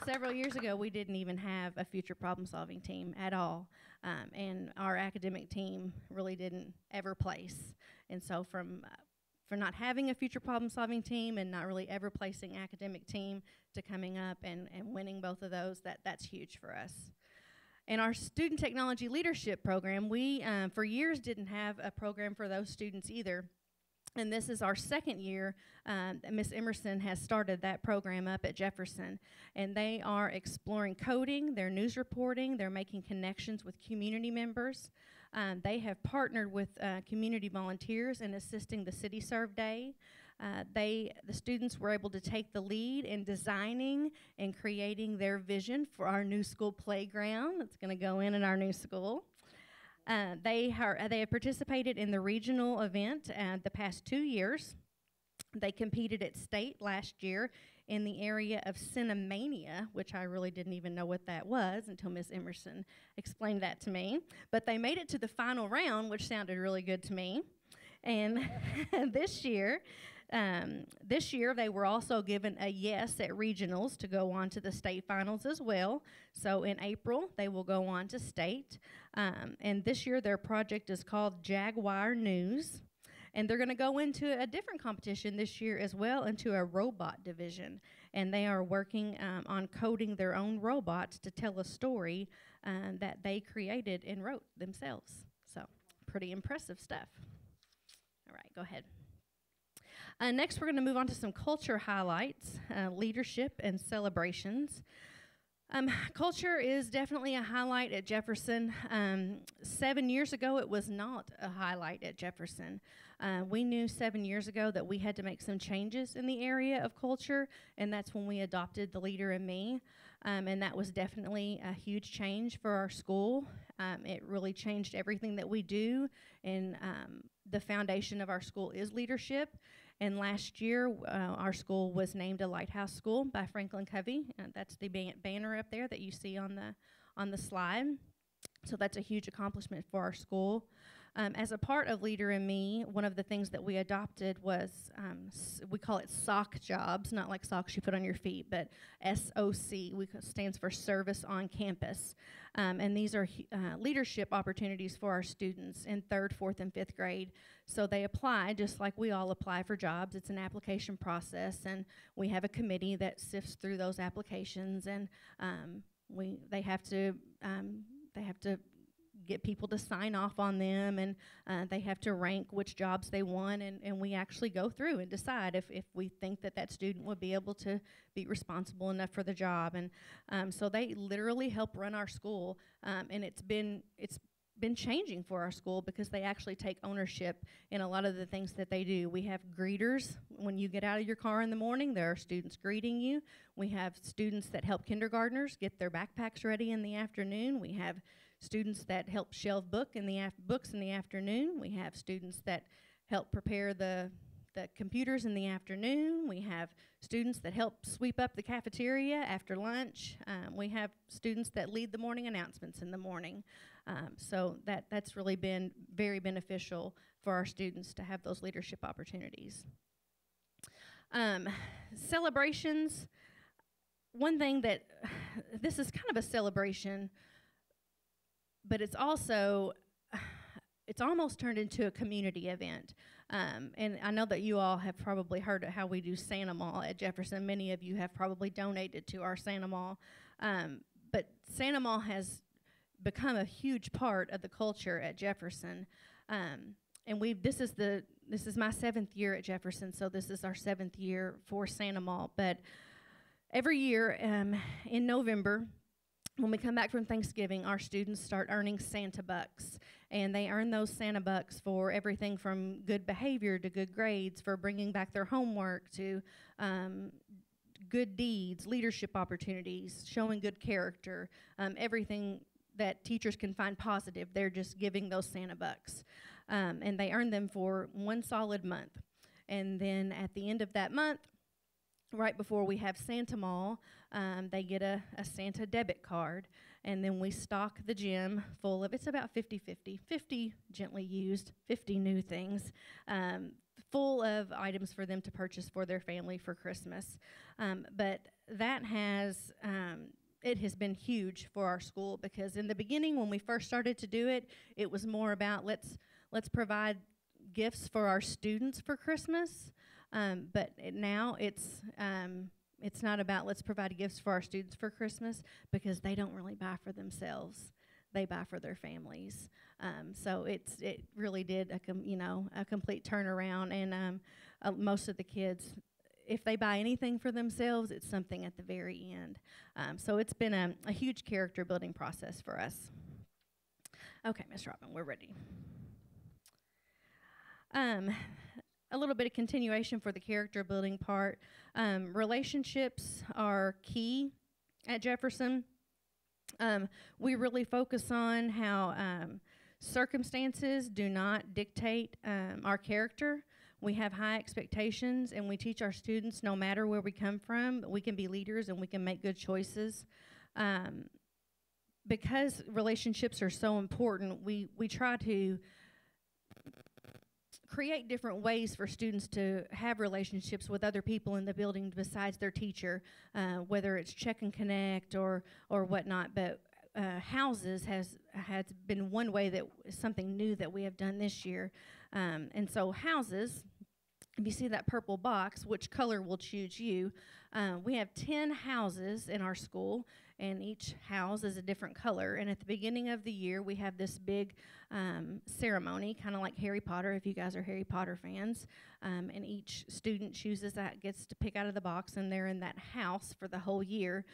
Several years ago, we didn't even have a future problem-solving team at all, and our academic team really didn't ever place. And so for not having a future problem-solving team and not really ever placing academic team to coming up and winning both of those, that's huge for us. And our Student Technology Leadership Program, we for years didn't have a program for those students either. And this is our 2nd year. Ms. Emerson has started that program up at Jefferson. And they are exploring coding, their news reporting, they're making connections with community members. They have partnered with community volunteers in assisting the City Serve Day. The students were able to take the lead in designing and creating their vision for our new school playground that's going to go in our new school. They have participated in the regional event the past 2 years. They competed at state last year in the area of Cinemania, which I really didn't even know what that was until Miss Emerson explained that to me. But they made it to the final round, which sounded really good to me. And this year they were also given a yes at regionals to go on to the state finals as well. So in April, they will go on to state. And this year, their project is called Jaguar News. And they're going to go into a different competition this year as well, into a robot division. And they are working on coding their own robots to tell a story that they created and wrote themselves. So pretty impressive stuff. All right, go ahead. Next, we're going to move on to some culture highlights, leadership and celebrations. Culture is definitely a highlight at Jefferson. 7 years ago, it was not a highlight at Jefferson. We knew 7 years ago that we had to make some changes in the area of culture, and that's when we adopted the Leader in Me. And that was definitely a huge change for our school. It really changed everything that we do, and the foundation of our school is leadership. And last year, our school was named a Lighthouse School by Franklin Covey. That's the banner up there that you see on the slide. So that's a huge accomplishment for our school. As a part of Leader in Me, one of the things that we adopted was, we call it SOC jobs, not like socks you put on your feet, but SOC, stands for Service on Campus. And these are leadership opportunities for our students in 3rd, 4th, and 5th grade. So they apply just like we all apply for jobs. It's an application process, and we have a committee that sifts through those applications, and they have to get people to sign off on them, and they have to rank which jobs they want, and we actually go through and decide if we think that student would be able to be responsible enough for the job. And so they literally help run our school, and it's been changing for our school because they actually take ownership in a lot of the things that they do. We have greeters. When you get out of your car in the morning, there are students greeting you. We have students that help kindergartners get their backpacks ready in the afternoon. We have students that help shelve books in the afternoon. We have students that help prepare the computers in the afternoon. We have students that help sweep up the cafeteria after lunch. We have students that lead the morning announcements in the morning. So that's really been very beneficial for our students to have those leadership opportunities. Celebrations. One thing that, this is kind of a celebration, but it's also, it's almost turned into a community event. And I know that you all have probably heard of how we do Santa Mall at Jefferson. Many of you have probably donated to our Santa Mall. But Santa Mall has become a huge part of the culture at Jefferson. And this is my 7th year at Jefferson, so this is our 7th year for Santa Mall. But every year in November, when we come back from Thanksgiving, our students start earning Santa bucks. And they earn those Santa bucks for everything from good behavior to good grades, for bringing back their homework, to good deeds, leadership opportunities, showing good character, everything that teachers can find positive. They're just giving those Santa bucks. And they earn them for one solid month. And then at the end of that month, right before we have Santa Mall, they get a Santa debit card, and then we stock the gym full of, it's about 50-50, 50 gently used, 50 new things, full of items for them to purchase for their family for Christmas. But that has, it has been huge for our school, because in the beginning when we first started to do it, it was more about let's provide gifts for our students for Christmas. But now it's not about let's provide gifts for our students for Christmas, because they don't really buy for themselves. They buy for their families. So it really did a complete turnaround. And most of the kids, if they buy anything for themselves, it's something at the very end. So it's been a huge character building process for us. Okay, Ms. Robin, we're ready. A little bit of continuation for the character building part. Relationships are key at Jefferson. We really focus on how circumstances do not dictate our character. We have high expectations, and we teach our students no matter where we come from, we can be leaders and we can make good choices. Because relationships are so important, we try to create different ways for students to have relationships with other people in the building besides their teacher, whether it's check and connect or whatnot. But houses has been one way that something new that we have done this year. And so houses, if you see that purple box, which color will choose you? We have 10 houses in our school, and each house is a different color. And at the beginning of the year, we have this big ceremony, kind of like Harry Potter, if you guys are Harry Potter fans. And each student chooses that, gets to pick out of the box, and they're in that house for the whole year.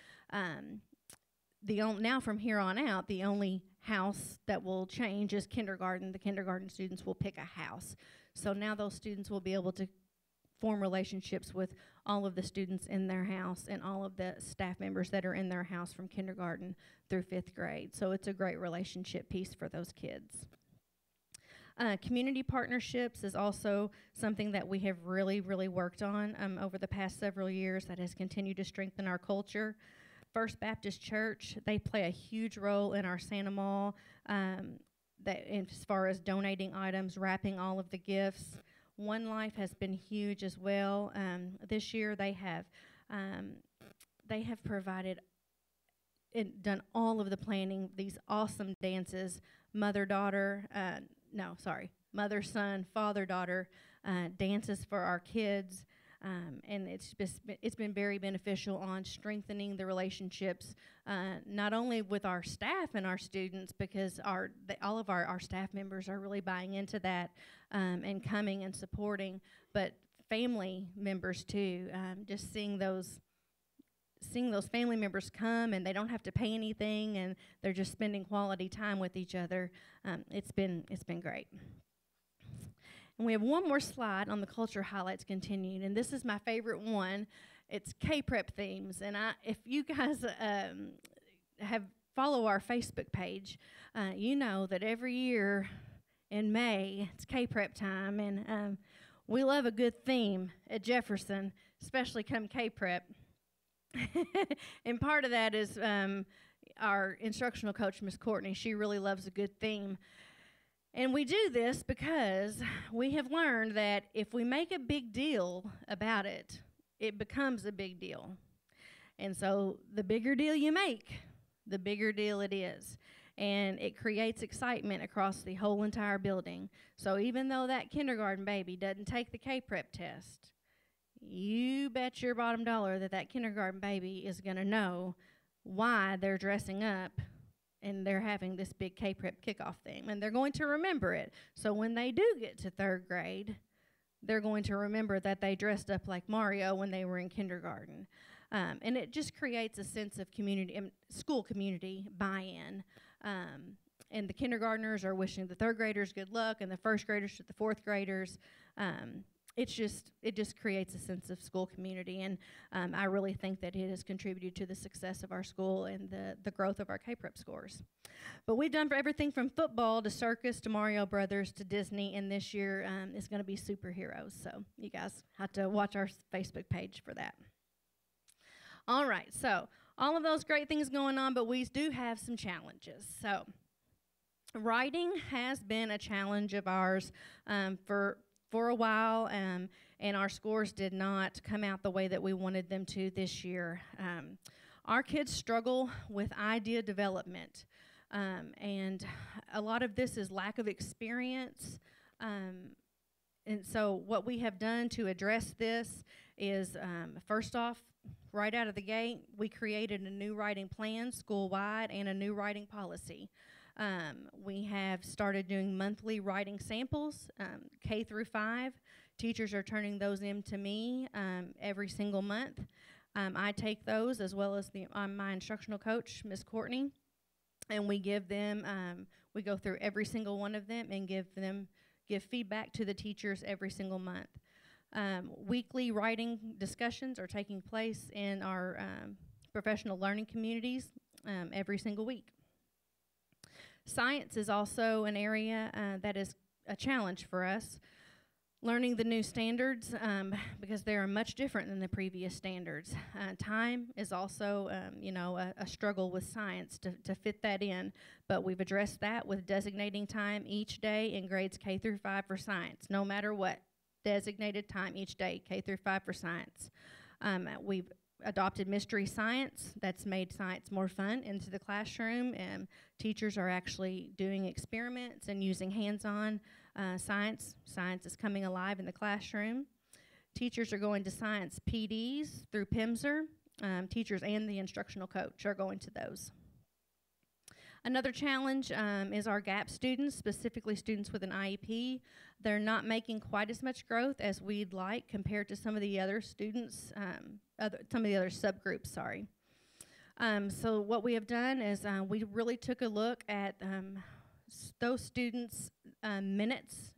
Now from here on out, the only house that will change is kindergarten. The kindergarten students will pick a house. So now those students will be able to form relationships with all of the students in their house and all of the staff members that are in their house from kindergarten through 5th grade. So it's a great relationship piece for those kids. Community partnerships is also something that we have really, really worked on over the past several years that has continued to strengthen our culture. First Baptist Church, they play a huge role in our Santa Mall, as far as donating items, wrapping all of the gifts. One Life has been huge as well. This year they have provided and done all of the planning, these awesome dances, mother-son, father-daughter dances for our kids. And it's been very beneficial on strengthening the relationships, not only with our staff and our students, because all of our staff members are really buying into that and coming and supporting, but family members too. Just seeing those family members come and they don't have to pay anything and they're just spending quality time with each other. It's been great. And we have one more slide on the culture highlights continued, and this is my favorite one. It's K-Prep themes, and if you guys follow our Facebook page, you know that every year in May it's K-Prep time, and we love a good theme at Jefferson, especially come K-Prep. And part of that is our instructional coach, Miss Courtney. She really loves a good theme. And we do this because we have learned that if we make a big deal about it, it becomes a big deal. And so the bigger deal you make, the bigger deal it is. And it creates excitement across the whole entire building. So even though that kindergarten baby doesn't take the K-Prep test, you bet your bottom dollar that kindergarten baby is going to know why they're dressing up and they're having this big K-Prep kickoff thing, and they're going to remember it. So when they do get to 3rd grade, they're going to remember that they dressed up like Mario when they were in kindergarten. And it just creates a sense of community, school community buy-in. And the kindergartners are wishing the 3rd graders good luck, and the 1st graders to the 4th graders. It just creates a sense of school community, and I really think that it has contributed to the success of our school and the growth of our K-Prep scores. But we've done for everything from football to circus to Mario Brothers to Disney, and this year is going to be superheroes, so you guys have to watch our Facebook page for that. All right, so all of those great things going on, but we do have some challenges. So writing has been a challenge of ours for a while, and our scores did not come out the way that we wanted them to this year. Our kids struggle with idea development, and a lot of this is lack of experience. And so what we have done to address this is, first off, right out of the gate, we created a new writing plan school-wide and a new writing policy. We have started doing monthly writing samples, K through 5. Teachers are turning those in to me every single month. I take those as well as my instructional coach, Miss Courtney, and we give them, we go through every single one of them and give feedback to the teachers every single month. Weekly writing discussions are taking place in our professional learning communities every single week. Science is also an area that is a challenge for us. Learning the new standards because they are much different than the previous standards. Time is also, a struggle with science to fit that in, but we've addressed that with designating time each day in grades K through 5 for science, no matter what. Designated time each day, K through 5 for science. We've adopted mystery science. That's made science more fun into the classroom, and teachers are actually doing experiments and using hands-on science. Science is coming alive in the classroom. Teachers are going to science PDs through PIMSR. Teachers and the instructional coach are going to those. Another challenge is our GAP students, specifically students with an IEP. They're not making quite as much growth as we'd like compared to some of the other students, some of the other subgroups, sorry. So what we have done is we really took a look at those students' minutes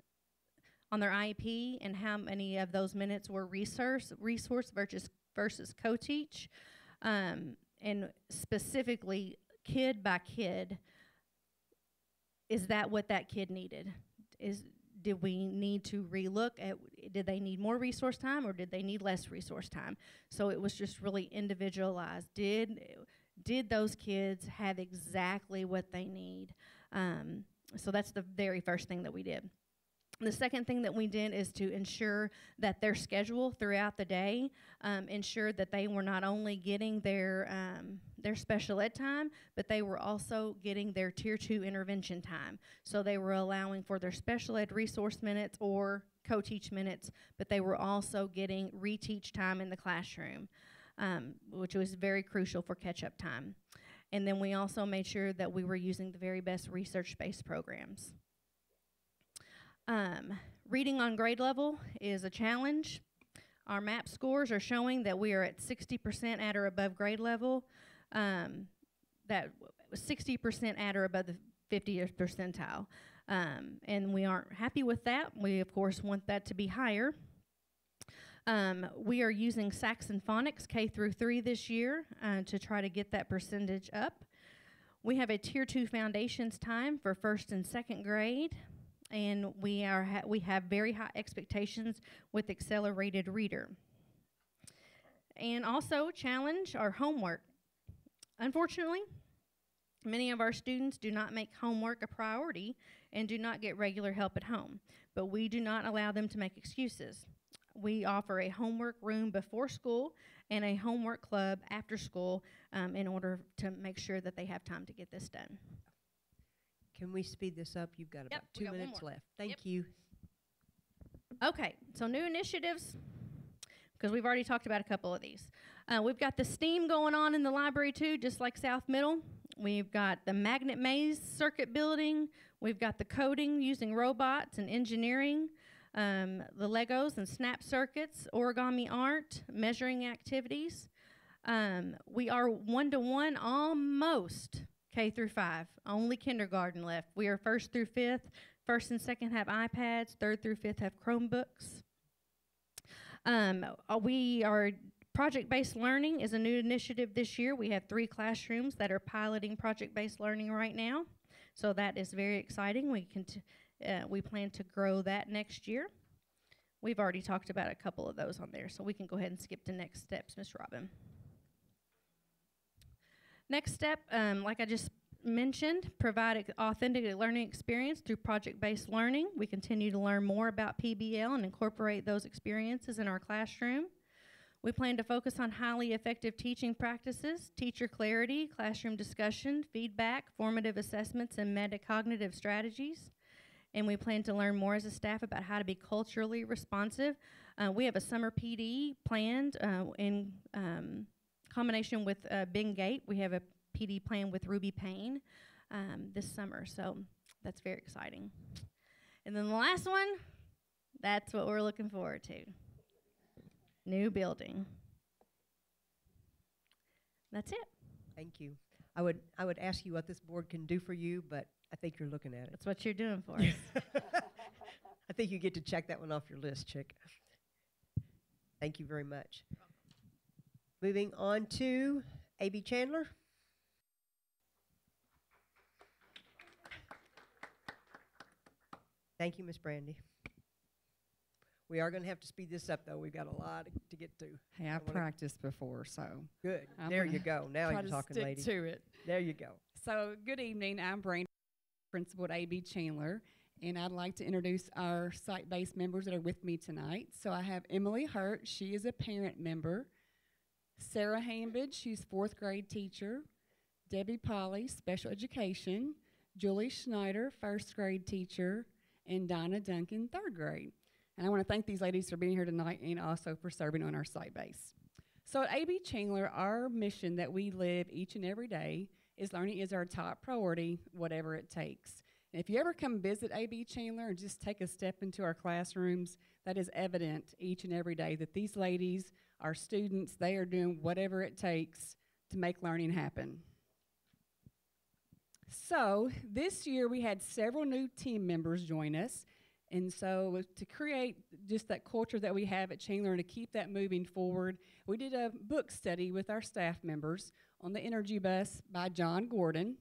on their IEP and how many of those minutes were resource versus co-teach, and specifically kid by kid. Is that what that kid needed? Did we need to relook at, did they need more resource time or did they need less resource time? So it was just really individualized. Did those kids have exactly what they need? So that's the very first thing that we did. The second thing that we did is to ensure that their schedule throughout the day ensured that they were not only getting their special ed time, but they were also getting their Tier 2 intervention time. So they were allowing for their special ed resource minutes or co-teach minutes, but they were also getting reteach time in the classroom, which was very crucial for catch-up time. And then we also made sure that we were using the very best research-based programs. Reading on grade level is a challenge. Our MAP scores are showing that we are at 60% at or above grade level. That 60% at or above the 50th percentile. And we aren't happy with that. We, of course, want that to be higher. We are using Saxon Phonics K through 3 this year to try to get that percentage up. We have a Tier 2 foundations time for 1st and 2nd grade. And we have very high expectations with accelerated reader. And also challenge our homework. Unfortunately, many of our students do not make homework a priority and do not get regular help at home, but we do not allow them to make excuses. We offer a homework room before school and a homework club after school in order to make sure that they have time to get this done. Can we speed this up? You've got about 2 minutes left. Thank you. Okay, so new initiatives, because we've already talked about a couple of these. We've got the STEAM going on in the library too, just like South Middle. We've got the magnet maze circuit building. We've got the coding using robots and engineering, the Legos and snap circuits, origami art, measuring activities. We are 1-to-1 almost K through 5, only kindergarten left. We are 1st through 5th. 1st and 2nd have iPads, 3rd through 5th have Chromebooks. We are project-based learning is a new initiative this year. We have 3 classrooms that are piloting project-based learning right now. So that is very exciting. We plan to grow that next year. We've already talked about a couple of those on there, so we can go ahead and skip to next steps, Ms. Robin. Next step, like I just mentioned, provide an authentic learning experience through project-based learning. We continue to learn more about PBL and incorporate those experiences in our classroom. We plan to focus on highly effective teaching practices, teacher clarity, classroom discussion, feedback, formative assessments, and metacognitive strategies. And we plan to learn more as a staff about how to be culturally responsive. We have a summer PD planned in combination with Ben Gate. We have a PD plan with Ruby Payne this summer, so that's very exciting. And then the last one, that's what we're looking forward to. New building. That's it. Thank you. I would ask you what this board can do for you, but I think you're looking at it. That's what you're doing for us. I think you get to check that one off your list, Chick. Thank you very much. Moving on to A.B. Chandler. Thank you, Miss Brandy. We are going to have to speed this up, though. We've got a lot to get to. Hey, I've practiced before, so. Good. I'm There gonna you go. Now try you're to talking, stick lady. to it. There you go. So, good evening. I'm Brandy, principal at AB Chandler, and I'd like to introduce our site-based members that are with me tonight. So, I have Emily Hurt. She is a parent member. Sarah Hambidge, she's 4th grade teacher. Debbie Polly, special education. Julie Schneider, 1st grade teacher. And Dinah Duncan, 3rd grade. And I want to thank these ladies for being here tonight and also for serving on our site base. So at AB Chandler, our mission that we live each and every day is learning is our top priority, whatever it takes. And if you ever come visit AB Chandler and just take a step into our classrooms, that is evident each and every day that these ladies, our students, they are doing whatever it takes to make learning happen. So this year we had several new team members join us. And so to create just that culture that we have at Chandler and to keep that moving forward, we did a book study with our staff members on the Energy Bus by John Gordon.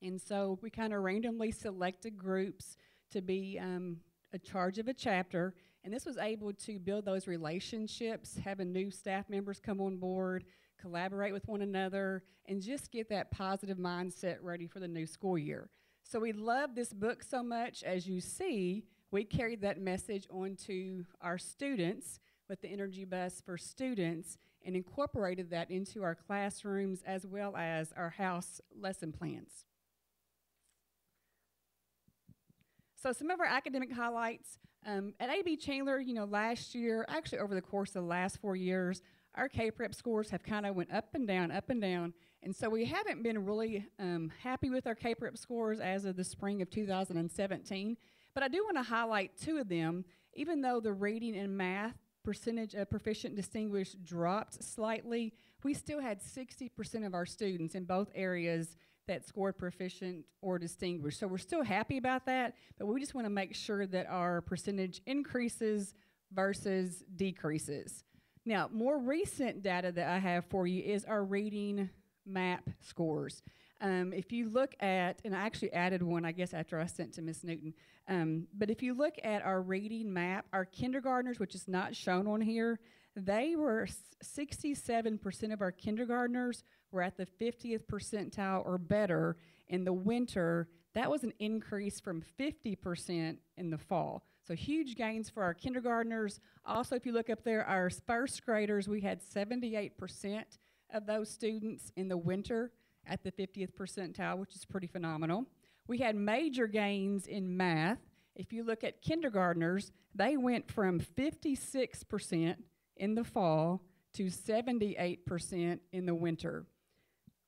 And so we kind of randomly selected groups to be a charge of a chapter. And this was able to build those relationships, having new staff members come on board, collaborate with one another, and just get that positive mindset ready for the new school year. So we love this book so much. As you see, we carried that message onto our students with the Energy Bus for Students and incorporated that into our classrooms as well as our house lesson plans. So some of our academic highlights. At AB Chandler, you know, last year, actually over the course of the last 4 years, our K-Prep scores have kind of went up and down, and so we haven't been really happy with our K-Prep scores as of the spring of 2017. But I do want to highlight 2 of them. Even though the reading and math percentage of proficient distinguished dropped slightly, we still had 60% of our students in both areas that scored proficient or distinguished. So we're still happy about that, but we just want to make sure that our percentage increases versus decreases. Now, more recent data that I have for you is our reading map scores. If you look at, and I actually added one, I guess, after I sent to Ms. Newton, but if you look at our reading map, our kindergartners, which is not shown on here, they were 67% of our kindergartners were at the 50th percentile or better in the winter. That was an increase from 50% in the fall. So huge gains for our kindergartners. Also, if you look up there, our 1st graders, we had 78% of those students in the winter at the 50th percentile, which is pretty phenomenal. We had major gains in math. If you look at kindergartners, they went from 56% in the fall to 78% in the winter.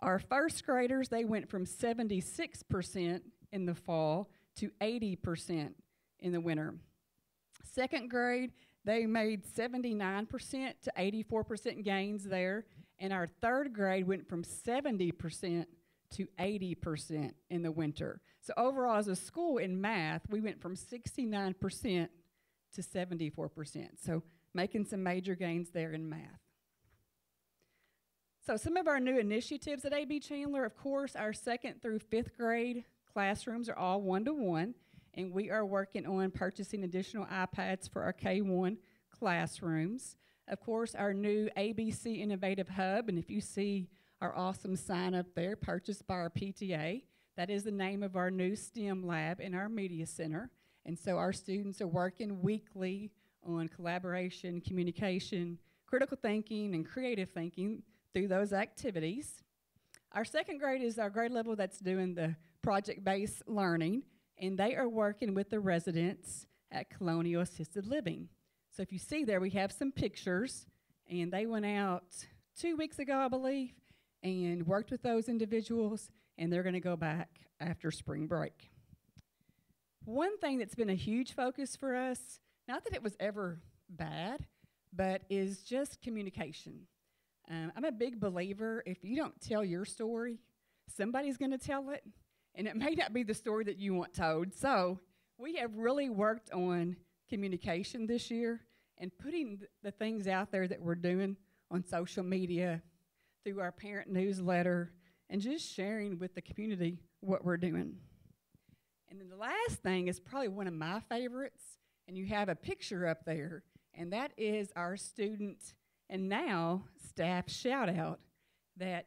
Our 1st graders, they went from 76% in the fall to 80% in the winter. 2nd grade, they made 79% to 84% gains there. And our 3rd grade went from 70% to 80% in the winter. So overall, as a school in math, we went from 69% to 74%. So making some major gains there in math. So some of our new initiatives at AB Chandler, of course, our 2nd through 5th grade classrooms are all one-to-one, and we are working on purchasing additional iPads for our K-1 classrooms. Of course, our new ABC Innovative Hub, and if you see our awesome sign up there, purchased by our PTA, that is the name of our new STEM lab in our media center. And so our students are working weekly on collaboration, communication, critical thinking, and creative thinking through those activities. Our 2nd grade is our grade level that's doing the project-based learning, and they are working with the residents at Colonial Assisted Living. So if you see there, we have some pictures, and they went out 2 weeks ago, I believe, and worked with those individuals, and they're going to go back after spring break. One thing that's been a huge focus for us, not that it was ever bad, but is just communication. I'm a big believer, if you don't tell your story, somebody's going to tell it, and it may not be the story that you want told. So we have really worked on communication this year and putting the things out there that we're doing on social media, through our parent newsletter, and just sharing with the community what we're doing. And then the last thing is probably one of my favorites, and you have a picture up there, and that is our student and now staff shout out that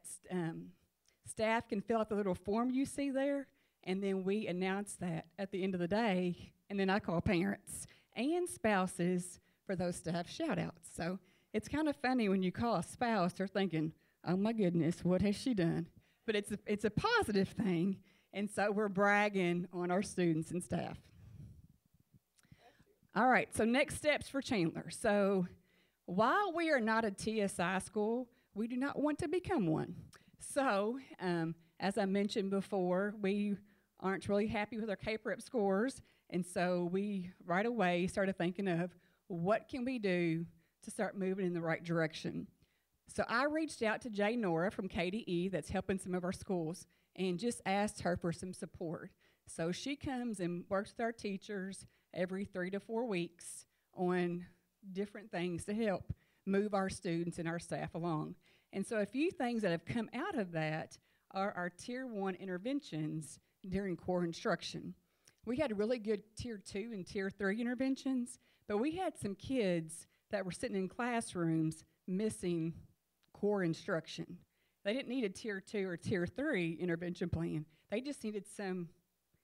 staff can fill out the little form you see there, and then we announce that at the end of the day, and then I call parents and spouses for those staff shout outs. So it's kind of funny when you call a spouse, they're thinking, oh my goodness, what has she done? But it's a positive thing, and so we're bragging on our students and staff. All right, so next steps for Chandler. So while we are not a TSI school, we do not want to become one. So as I mentioned before, we aren't really happy with our K-Prep scores, and so we right away started thinking of what can we do to start moving in the right direction. So I reached out to Jay Nora from KDE that's helping some of our schools and just asked her for some support. So she comes and works with our teachers every 3 to 4 weeks on different things to help move our students and our staff along. And so a few things that have come out of that are our Tier 1 interventions during core instruction. We had really good Tier 2 and Tier 3 interventions, but we had some kids that were sitting in classrooms missing core instruction. They didn't need a Tier 2 or Tier 3 intervention plan. They just needed some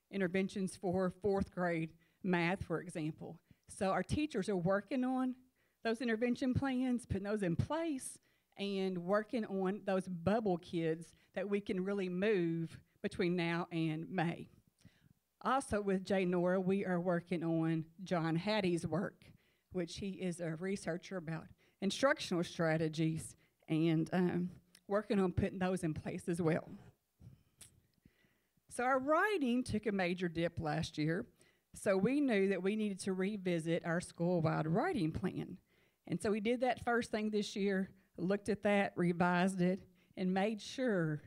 interventions for 4th grade math, for example. So our teachers are working on those intervention plans, putting those in place, and working on those bubble kids that we can really move between now and May. Also with Jay Nora, we are working on John Hattie's work, which he is a researcher about instructional strategies, and working on putting those in place as well. So our writing took a major dip last year, so we knew that we needed to revisit our school-wide writing plan. And so we did that first thing this year, looked at that, revised it, and made sure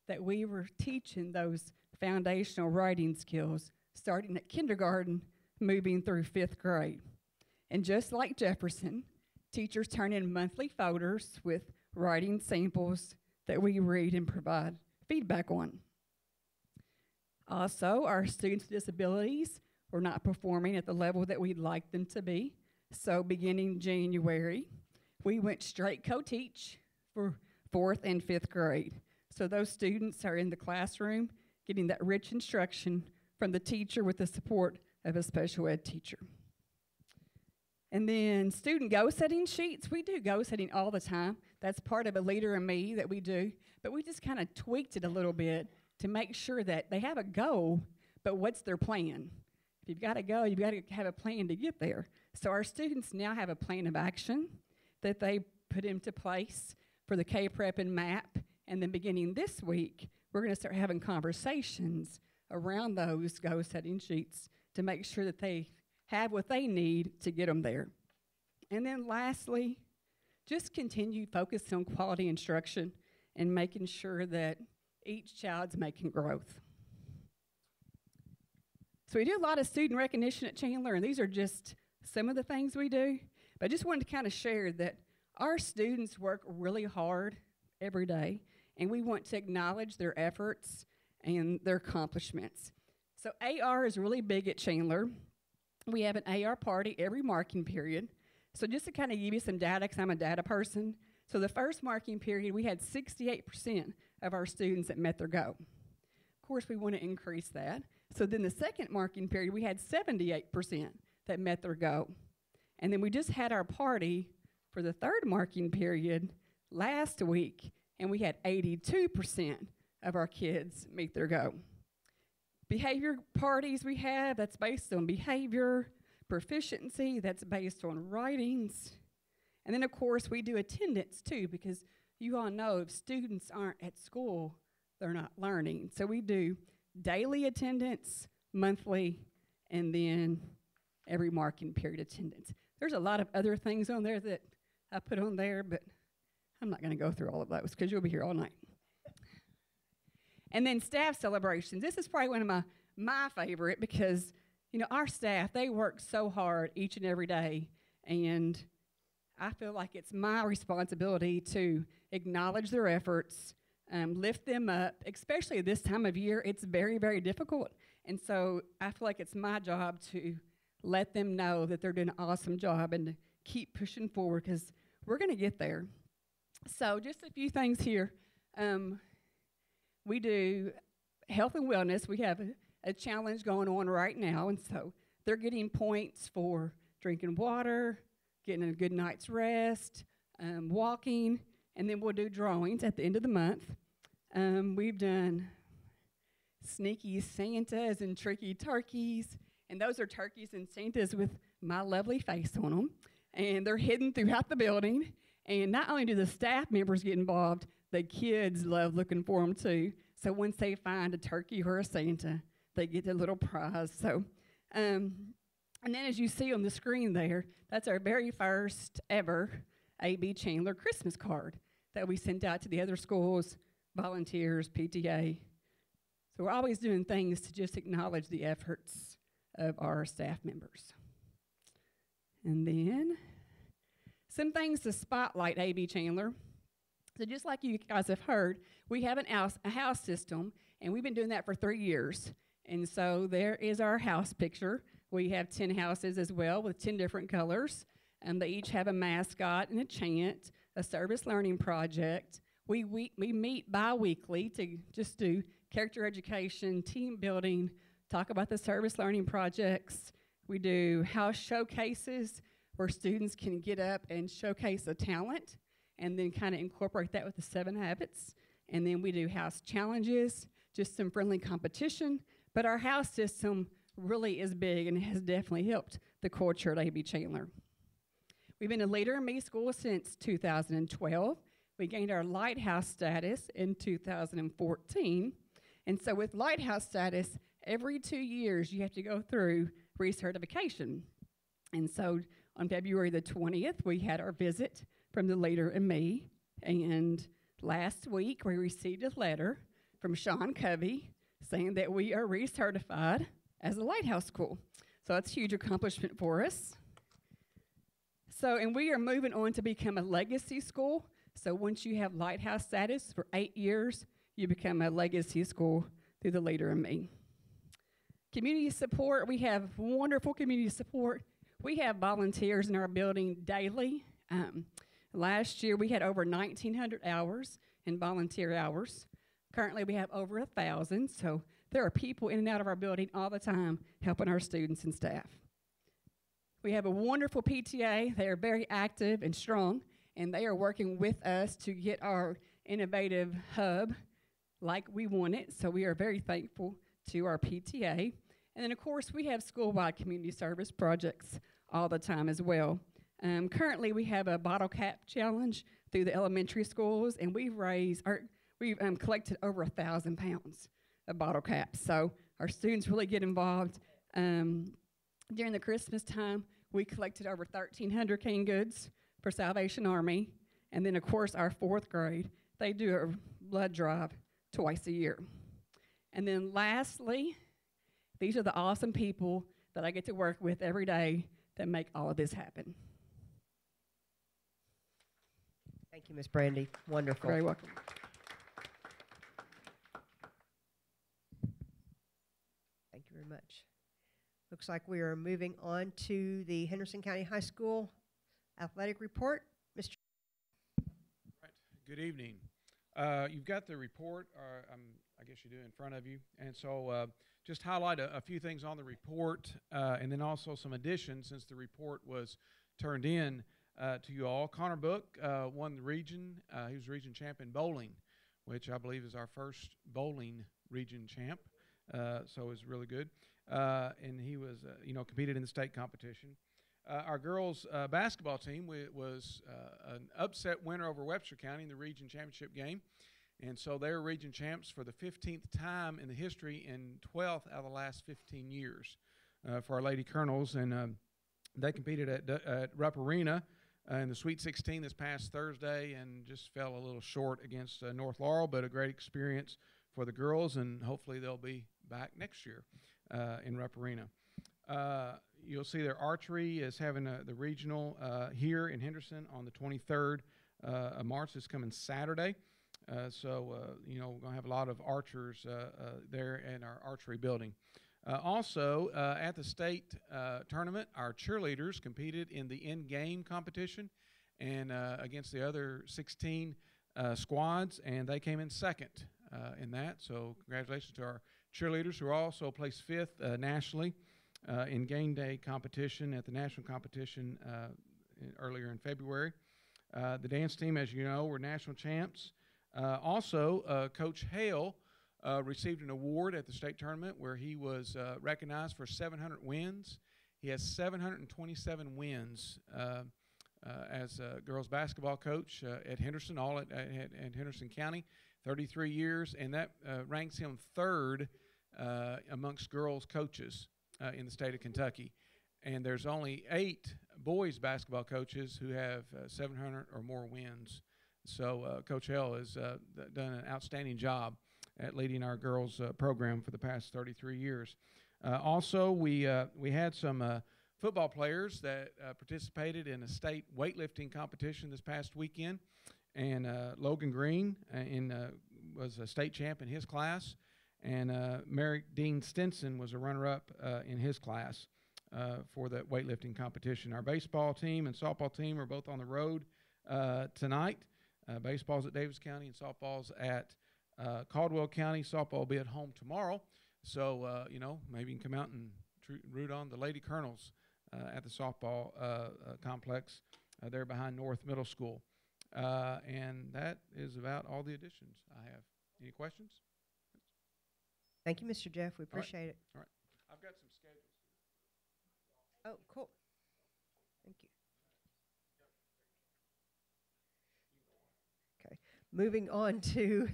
that we were teaching those foundational writing skills starting at kindergarten, moving through 5th grade. And just like Jefferson, teachers turn in monthly folders with writing samples that we read and provide feedback on. Also, our students with disabilities were not performing at the level that we'd like them to be. So beginning January, we went straight co-teach for 4th and 5th grade. So those students are in the classroom getting that rich instruction from the teacher with the support of a special ed teacher. And then student goal setting sheets, we do goal setting all the time. That's part of a leader and me that we do, but we just kind of tweaked it a little bit to make sure that they have a goal, but what's their plan? If you've got a goal, you've got to have a plan to get there. So our students now have a plan of action that they put into place for the K-Prep and MAP, and then beginning this week, we're going to start having conversations around those goal setting sheets to make sure that they have what they need to get them there. And then lastly, just continue focusing on quality instruction and making sure that each child's making growth. So we do a lot of student recognition at Chandler, and these are just some of the things we do. But I just wanted to kind of share that our students work really hard every day, and we want to acknowledge their efforts and their accomplishments. So AR is really big at Chandler. We have an AR party every marking period. So just to kind of give you some data, because I'm a data person, so the first marking period, we had 68% of our students that met their goal. Of course, we want to increase that. So then the second marking period, we had 78% that met their goal. And then we just had our party for the third marking period last week, and we had 82% of our kids meet their goal. Behavior parties we have, that's based on behavior. Proficiency, that's based on writings. And then, of course, we do attendance, too, because you all know if students aren't at school, they're not learning. So we do daily attendance, monthly, and then every marking period attendance. There's a lot of other things on there that I put on there, but I'm not going to go through all of those because you'll be here all night. And then staff celebrations. This is probably one of my favorite because, you know, our staff, they work so hard each and every day, and I feel like it's my responsibility to acknowledge their efforts, lift them up, especially this time of year. It's very, very difficult. And so I feel like it's my job to let them know that they're doing an awesome job and to keep pushing forward because we're going to get there. So just a few things here. We do health and wellness. We have a challenge going on right now, and so they're getting points for drinking water, getting a good night's rest, walking, and then we'll do drawings at the end of the month. We've done sneaky Santas and tricky turkeys, and those are turkeys and Santas with my lovely face on them, and they're hidden throughout the building. And not only do the staff members get involved, the kids love looking for them too. So once they find a turkey or a Santa, they get their little prize. So, and then as you see on the screen there, that's our very first ever A.B. Chandler Christmas card that we sent out to the other schools, volunteers, PTA. So we're always doing things to just acknowledge the efforts of our staff members. And then some things to spotlight A.B. Chandler. So just like you guys have heard, we have a house system, and we've been doing that for 3 years. And so there is our house picture. We have 10 houses as well with 10 different colors. And they each have a mascot and a chant, a service learning project. We meet bi-weekly to just do character education, team building, talk about the service learning projects. We do house showcases where students can get up and showcase a talent and then kind of incorporate that with the 7 habits. And then we do house challenges, just some friendly competition. But our house system really is big and has definitely helped the culture at A.B. Chandler. We've been a Leader in Me school since 2012. We gained our Lighthouse status in 2014. And so with Lighthouse status, every 2 years you have to go through recertification. And so on February the 20th, we had our visit from the Leader in Me. And last week, we received a letter from Sean Covey saying that we are recertified as a Lighthouse school. So that's a huge accomplishment for us. So, and we are moving on to become a legacy school. So once you have Lighthouse status for 8 years, you become a legacy school through the Leader in Me. Community support, we have wonderful community support. We have volunteers in our building daily. Last year, we had over 1,900 hours in volunteer hours. Currently, we have over 1,000, so there are people in and out of our building all the time helping our students and staff. We have a wonderful PTA. They are very active and strong, and they are working with us to get our innovative hub like we want it, so we are very thankful to our PTA. And then, of course, we have school-wide community service projects all the time as well. Currently, we have a bottle cap challenge through the elementary schools, and we've collected over 1,000 pounds of bottle caps. So our students really get involved. During the Christmas time, we collected over 1,300 canned goods for Salvation Army. And then, of course, our 4th grade, they do a blood drive twice a year. And then lastly, these are the awesome people that I get to work with every day that make all of this happen. Thank you, Ms. Brandy. Wonderful. Very welcome. Thank you very much. Looks like we are moving on to the Henderson County High School athletic report. Mr. Right. Good evening. You've got the report, I guess you do, in front of you. And so just highlight a few things on the report and then also some additions since the report was turned in to you all. Connor Book won the region. He was region champ in bowling, which I believe is our first bowling region champ. So it was really good. And he was, competed in the state competition. Our girls' basketball team was an upset winner over Webster County in the region championship game. And so they're region champs for the 15th time in the history and 12th out of the last 15 years for our Lady Colonels. And they competed at Rupp Arena in the Sweet 16 this past Thursday and just fell a little short against North Laurel, but a great experience for the girls, and hopefully they'll be back next year in Rupp Arena. You'll see their archery is having the regional here in Henderson on the 23rd of March. This coming Saturday. You know, we're going to have a lot of archers there in our archery building. Also, at the state tournament, our cheerleaders competed in the in-game competition and against the other 16 squads, and they came in second in that. So congratulations to our cheerleaders, who also placed fifth nationally in game day competition at the national competition earlier in February. The dance team, as you know, were national champs. Also, Coach Hale received an award at the state tournament where he was recognized for 700 wins. He has 727 wins as a girls basketball coach at Henderson, all at Henderson County, 33 years, and that ranks him third amongst girls coaches in the state of Kentucky. And there's only 8 boys basketball coaches who have 700 or more wins. So Coach Hale has done an outstanding job at leading our girls program for the past 33 years. Also, we had some football players that participated in a state weightlifting competition this past weekend, and Logan Green was a state champ in his class, and Merrick Dean Stinson was a runner-up in his class for the weightlifting competition. Our baseball team and softball team are both on the road tonight. Baseball's at Davis County and softball's at Caldwell County. Softball will be at home tomorrow, so you know, maybe you can come out and root on the Lady Colonels at the softball complex there behind North Middle School. And that is about all the additions I have. Any questions? Thank you, Mr. Jeff. We appreciate it. All right. I've got some schedules. Oh, cool. Thank you. Okay. Moving on to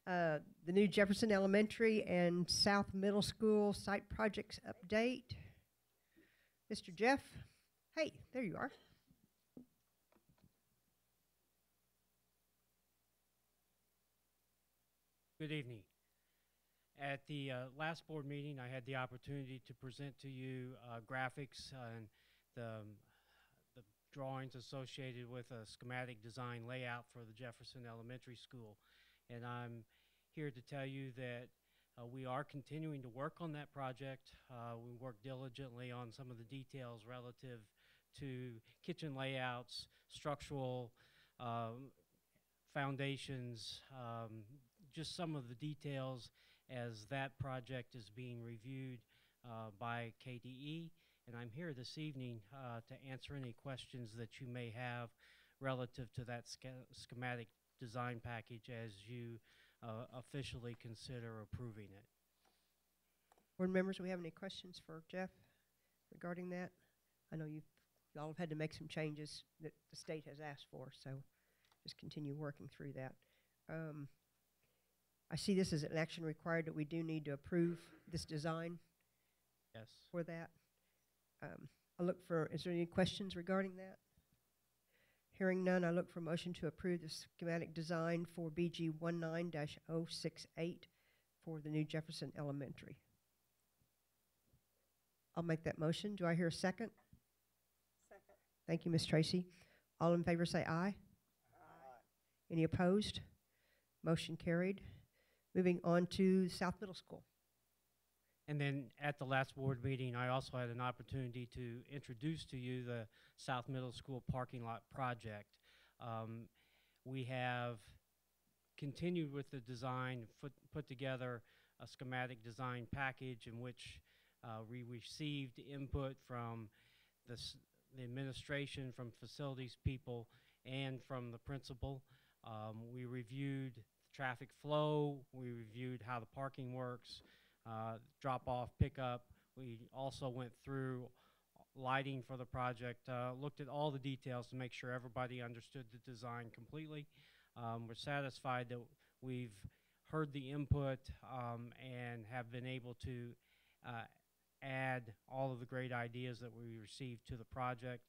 the new Jefferson Elementary and South Middle School site projects update. Mr. Jeff, hey, there you are. Good evening. At the last board meeting, I had the opportunity to present to you graphics and the drawings associated with a schematic design layout for the Jefferson Elementary School. And I'm here to tell you that we are continuing to work on that project. We work diligently on some of the details relative to kitchen layouts, structural foundations, just some of the details as that project is being reviewed by KDE. And I'm here this evening to answer any questions that you may have relative to that schematic design package as you officially consider approving it. Board members, do we have any questions for Jeff regarding that? I know y'all have had to make some changes that the state has asked for, so just continue working through that. I see this as an action required that we do need to approve this design. Yes. For that. I look for, is there any questions regarding that? Hearing none, I look for a motion to approve the schematic design for BG 19-068 for the new Jefferson Elementary. I'll make that motion. Do I hear a second? Second. Thank you, Ms. Tracy. All in favor say aye. Aye. Any opposed? Motion carried. Moving on to South Middle School. And then at the last board meeting, I also had an opportunity to introduce to you the South Middle School parking lot project. We have continued with the design, put together a schematic design package in which we received input from the administration, from facilities people, and from the principal. We reviewed the traffic flow, we reviewed how the parking works, drop off, pickup. We also went through lighting for the project, looked at all the details to make sure everybody understood the design completely. We're satisfied that we've heard the input and have been able to add all of the great ideas that we received to the project,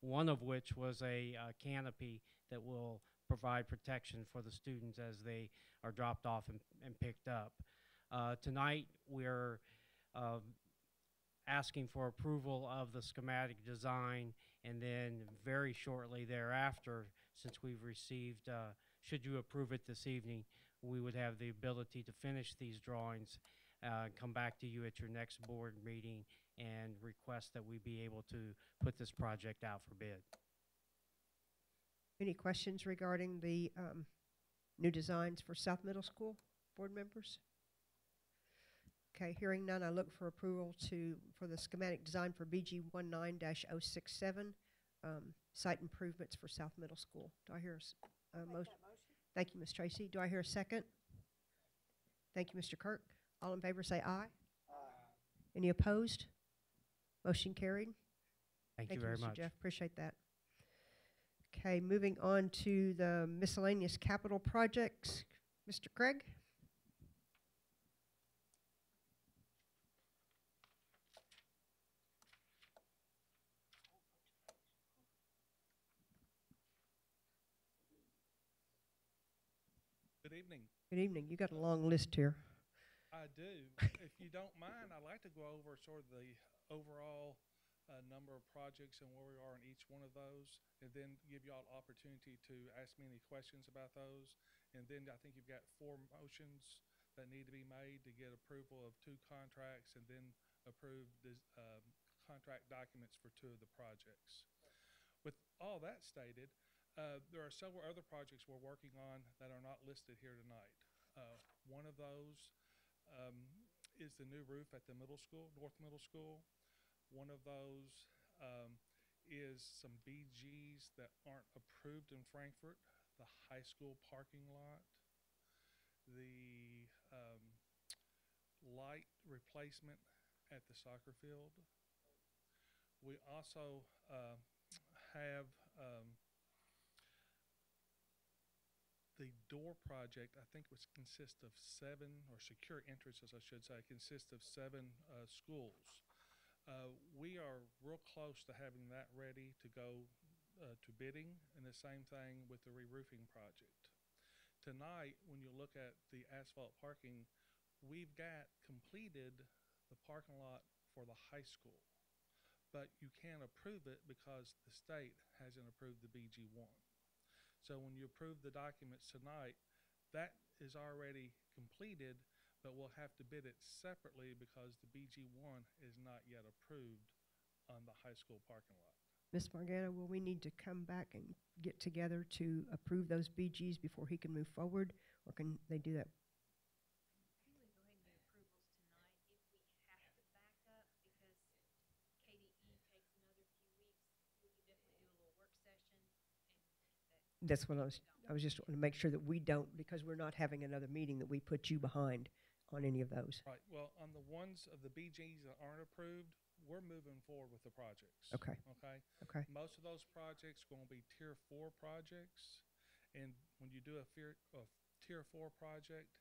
one of which was a canopy that will provide protection for the students as they are dropped off and picked up. Tonight, we're asking for approval of the schematic design, and then very shortly thereafter, since we've received should you approve it this evening, we would have the ability to finish these drawings, come back to you at your next board meeting and request that we be able to put this project out for bid. Any questions regarding the new designs for South Middle School, board members? Okay, hearing none, I look for approval for the schematic design for BG 19-067, site improvements for South Middle School. Do I hear a motion? Thank you, Ms. Tracy. Do I hear a second? Thank you, Mr. Kirk. All in favor say aye. Any opposed? Motion carried. Thank you very Mr. much. Jeff. Appreciate that. Okay, moving on to the miscellaneous capital projects. Mr. Craig? Good evening. Good evening. You got a long list here. I do. If you don't mind, I'd like to go over sort of the overall number of projects and where we are in each one of those, and then give you all opportunity to ask me any questions about those. And then I think you've got 4 motions that need to be made to get approval of 2 contracts, and then approve the contract documents for 2 of the projects. With all that stated, there are several other projects we're working on that are not listed here tonight. One of those is the new roof at the middle school, North Middle School. One of those is some BGs that aren't approved in Frankfurt, the high school parking lot, the light replacement at the soccer field. We also have the door project, I think, was consists of 7, or secure entrances, I should say, consists of 7 schools. We are real close to having that ready to go to bidding, and the same thing with the re-roofing project. Tonight, when you look at the asphalt parking, we've got completed the parking lot for the high school, but you can't approve it because the state hasn't approved the BG1. So when you approve the documents tonight, that is already completed, but we'll have to bid it separately because the BG1 is not yet approved on the high school parking lot. Ms. Margana, will we need to come back and get together to approve those BGs before he can move forward, or can they do that? That's what I was just wanting to make sure that we don't, because we're not having another meeting, that we put you behind on any of those. Right. Well, on the ones of the BGs that aren't approved, we're moving forward with the projects. Okay. Okay. Okay. Most of those projects are going to be tier 4 projects, and when you do a tier 4 project,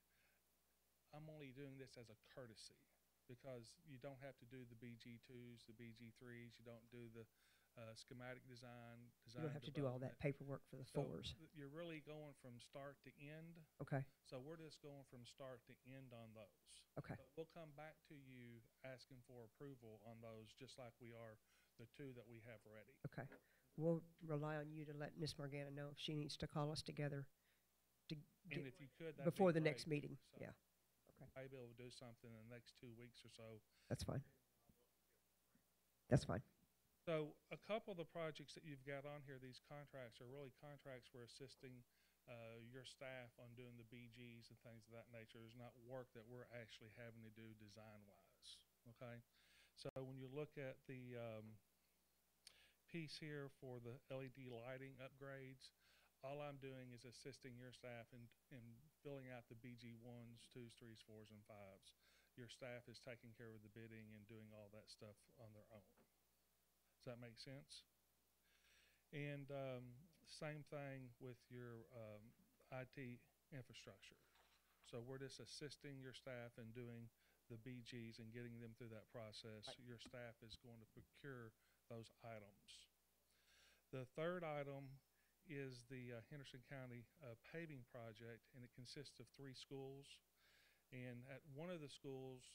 I'm only doing this as a courtesy because you don't have to do the BG2s, the BG3s. You don't do the schematic design. You don't have to do all that paperwork for the 4s. You're really going from start to end. Okay. So we're just going from start to end on those. Okay. But we'll come back to you asking for approval on those, just like we are the 2 that we have ready. Okay. We'll rely on you to let Ms. Margana know if she needs to call us together to And if you could, that'd before be the next great. meeting. So Yeah. Okay. I'll be able to do something in the next 2 weeks or so. That's fine. That's fine. So a couple of the projects that you've got on here, these contracts are really contracts we're assisting your staff on doing the BGs and things of that nature. There's not work that we're actually having to do design-wise, okay? So when you look at the piece here for the LED lighting upgrades, all I'm doing is assisting your staff in filling out the BG1s, 2s, 3s, 4s, and 5s. Your staff is taking care of the bidding and doing all that stuff on their own. Does that make sense? And same thing with your IT infrastructure. So we're just assisting your staff in doing the BGs and getting them through that process. Right. Your staff is going to procure those items. The third item is the Henderson County paving project, and it consists of 3 schools. And at one of the schools,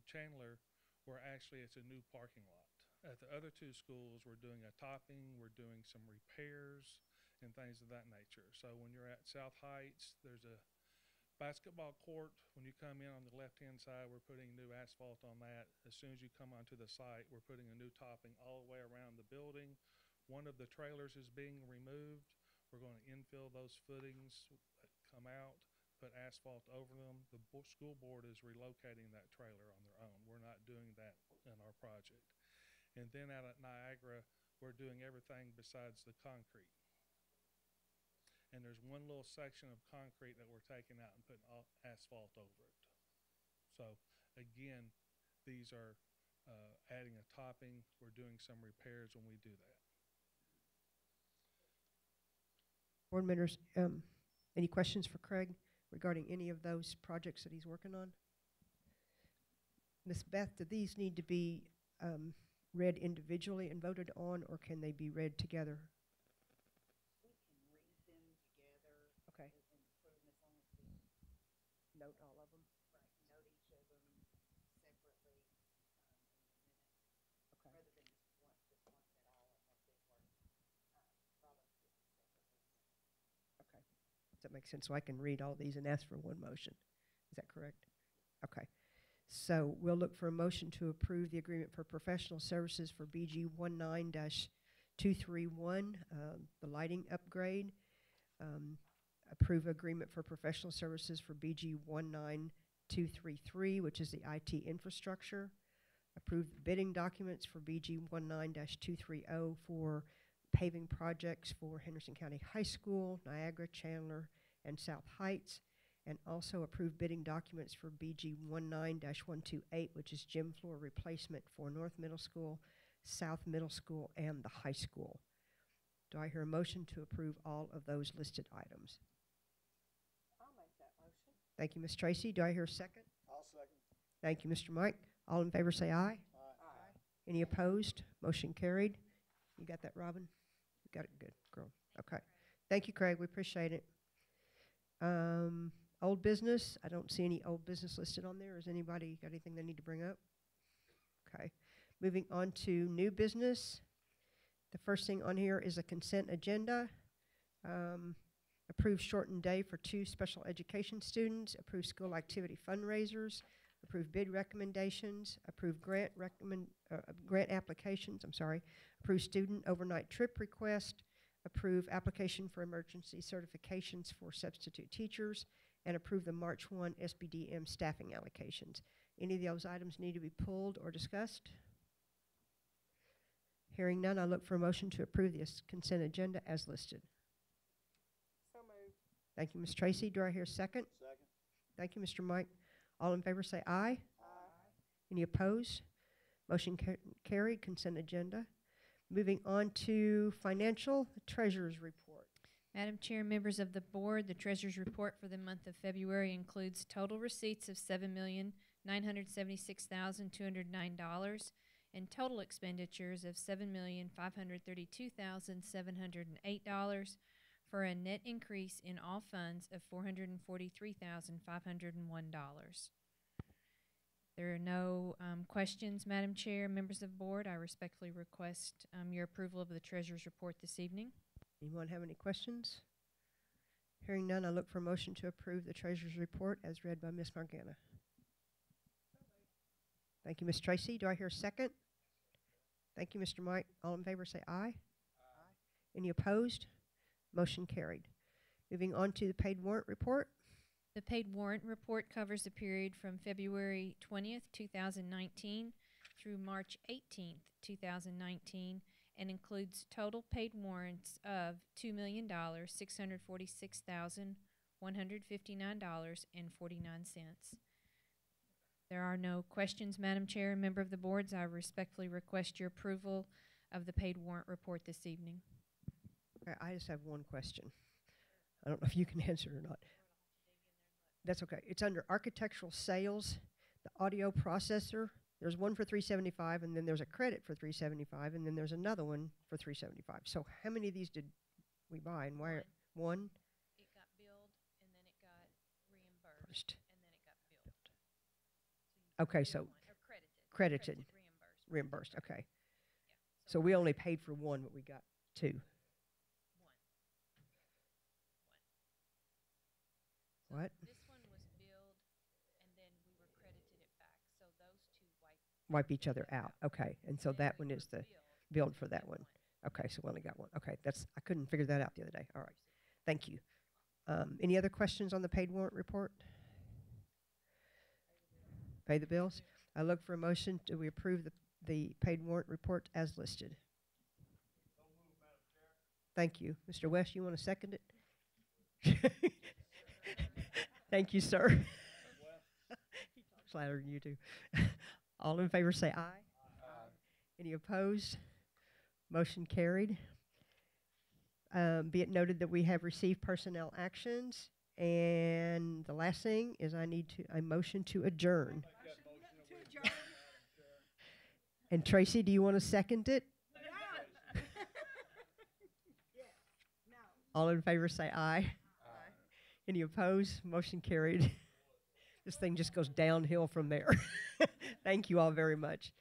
Chandler, it's a new parking lot. At the other 2 schools, we're doing a topping, we're doing some repairs, and things of that nature. So when you're at South Heights, there's a basketball court. When you come in on the left-hand side, we're putting new asphalt on that. As soon as you come onto the site, we're putting a new topping all the way around the building. One of the trailers is being removed. We're going to infill those footings that come out, put asphalt over them. The school board is relocating that trailer on their own. We're not doing that in our project. And then out at Niagara, we're doing everything besides the concrete. And there's one little section of concrete that we're taking out and putting asphalt over it. So again, these are adding a topping. We're doing some repairs when we do that. Board members, any questions for Craig regarding any of those projects that he's working on? Ms. Beth, do these need to be read individually and voted on, or can they be read together? Okay. Note all of them? Right, note each of them separately in a minute. Okay. Rather than just one set all in one big word. Okay. Does that make sense? So I can read all these and ask for one motion. Is that correct? Okay. So we'll look for a motion to approve the agreement for professional services for BG 19-231, the lighting upgrade. Approve agreement for professional services for BG 19233, which is the IT infrastructure. Approve bidding documents for BG 19-230 for paving projects for Henderson County High School, Niagara, Chandler, and South Heights. And also approve bidding documents for BG 19-128, which is gym floor replacement for North Middle School, South Middle School, and the high school. Do I hear a motion to approve all of those listed items? I'll make that motion. Thank you, Ms. Tracy. Do I hear a second? I'll second. Thank you, Mr. Mike. All in favor say aye. Aye. Any opposed? Motion carried. You got that, Robin? You got it? Good, girl. Okay. Thank you, Craig. We appreciate it. Old business. I don't see any old business listed on there. Has anybody got anything they need to bring up? Okay. Moving on to new business. The first thing on here is a consent agenda. Approve shortened day for 2 special education students. Approve school activity fundraisers. Approve bid recommendations. Approve grant applications. Approve student overnight trip request. Approve application for emergency certifications for substitute teachers. And approve the March 1 SBDM staffing allocations. Any of those items need to be pulled or discussed? Hearing none, I look for a motion to approve this consent agenda as listed. So moved. Thank you, Ms. Tracy. Do I hear a second? Second. Thank you, Mr. Mike. All in favor say aye. Aye. Any opposed? Motion carried. Consent agenda. Moving on to financial treasurer's report. Madam Chair, members of the board, the treasurer's report for the month of February includes total receipts of $7,976,209 and total expenditures of $7,532,708 for a net increase in all funds of $443,501. There are no questions, Madam Chair, members of the board. I respectfully request your approval of the treasurer's report this evening. Anyone have any questions? Hearing none, I look for a motion to approve the treasurer's report as read by Ms. Margana. Thank you, Ms. Tracy. Do I hear a second? Thank you, Mr. Mike. All in favor say aye. Aye. Any opposed? Motion carried. Moving on to the paid warrant report. The paid warrant report covers the period from February 20th, 2019 through March 18th, 2019 and includes total paid warrants of $2,646,159.49. There are no questions, Madam Chair and member of the boards. I respectfully request your approval of the paid warrant report this evening. Okay, I just have one question. I don't know if you can answer it or not. That's okay. It's under architectural sales, the audio processor. There's one for $375, and then there's a credit for $375, and then there's another one for $375. So how many of these did we buy, and why? One? It got billed, and then it got reimbursed, and then it got billed. Okay, so credited, reimbursed. Okay. Yeah, so we only paid for one, but we got 2. What? This one was billed, and then we were credited it back. So those two Wipe each other out. Okay, and so that one is the billed for that one. Okay, so we only got one. Okay, I couldn't figure that out the other day. All right, thank you. Any other questions on the paid warrant report? Pay the bills. I look for a motion. Do we approve the paid warrant report as listed? Thank you. Mr. West, you want to second it? Thank you, sir. He talks louder than you do. All in favor say aye. Aye. Any opposed? Motion carried. Be it noted that we have received personnel actions. And the last thing is I need a motion to adjourn. And Tracy, do you want to second it? All in favor say aye. Aye. Any opposed? Motion carried. This thing just goes downhill from there. Thank you all very much.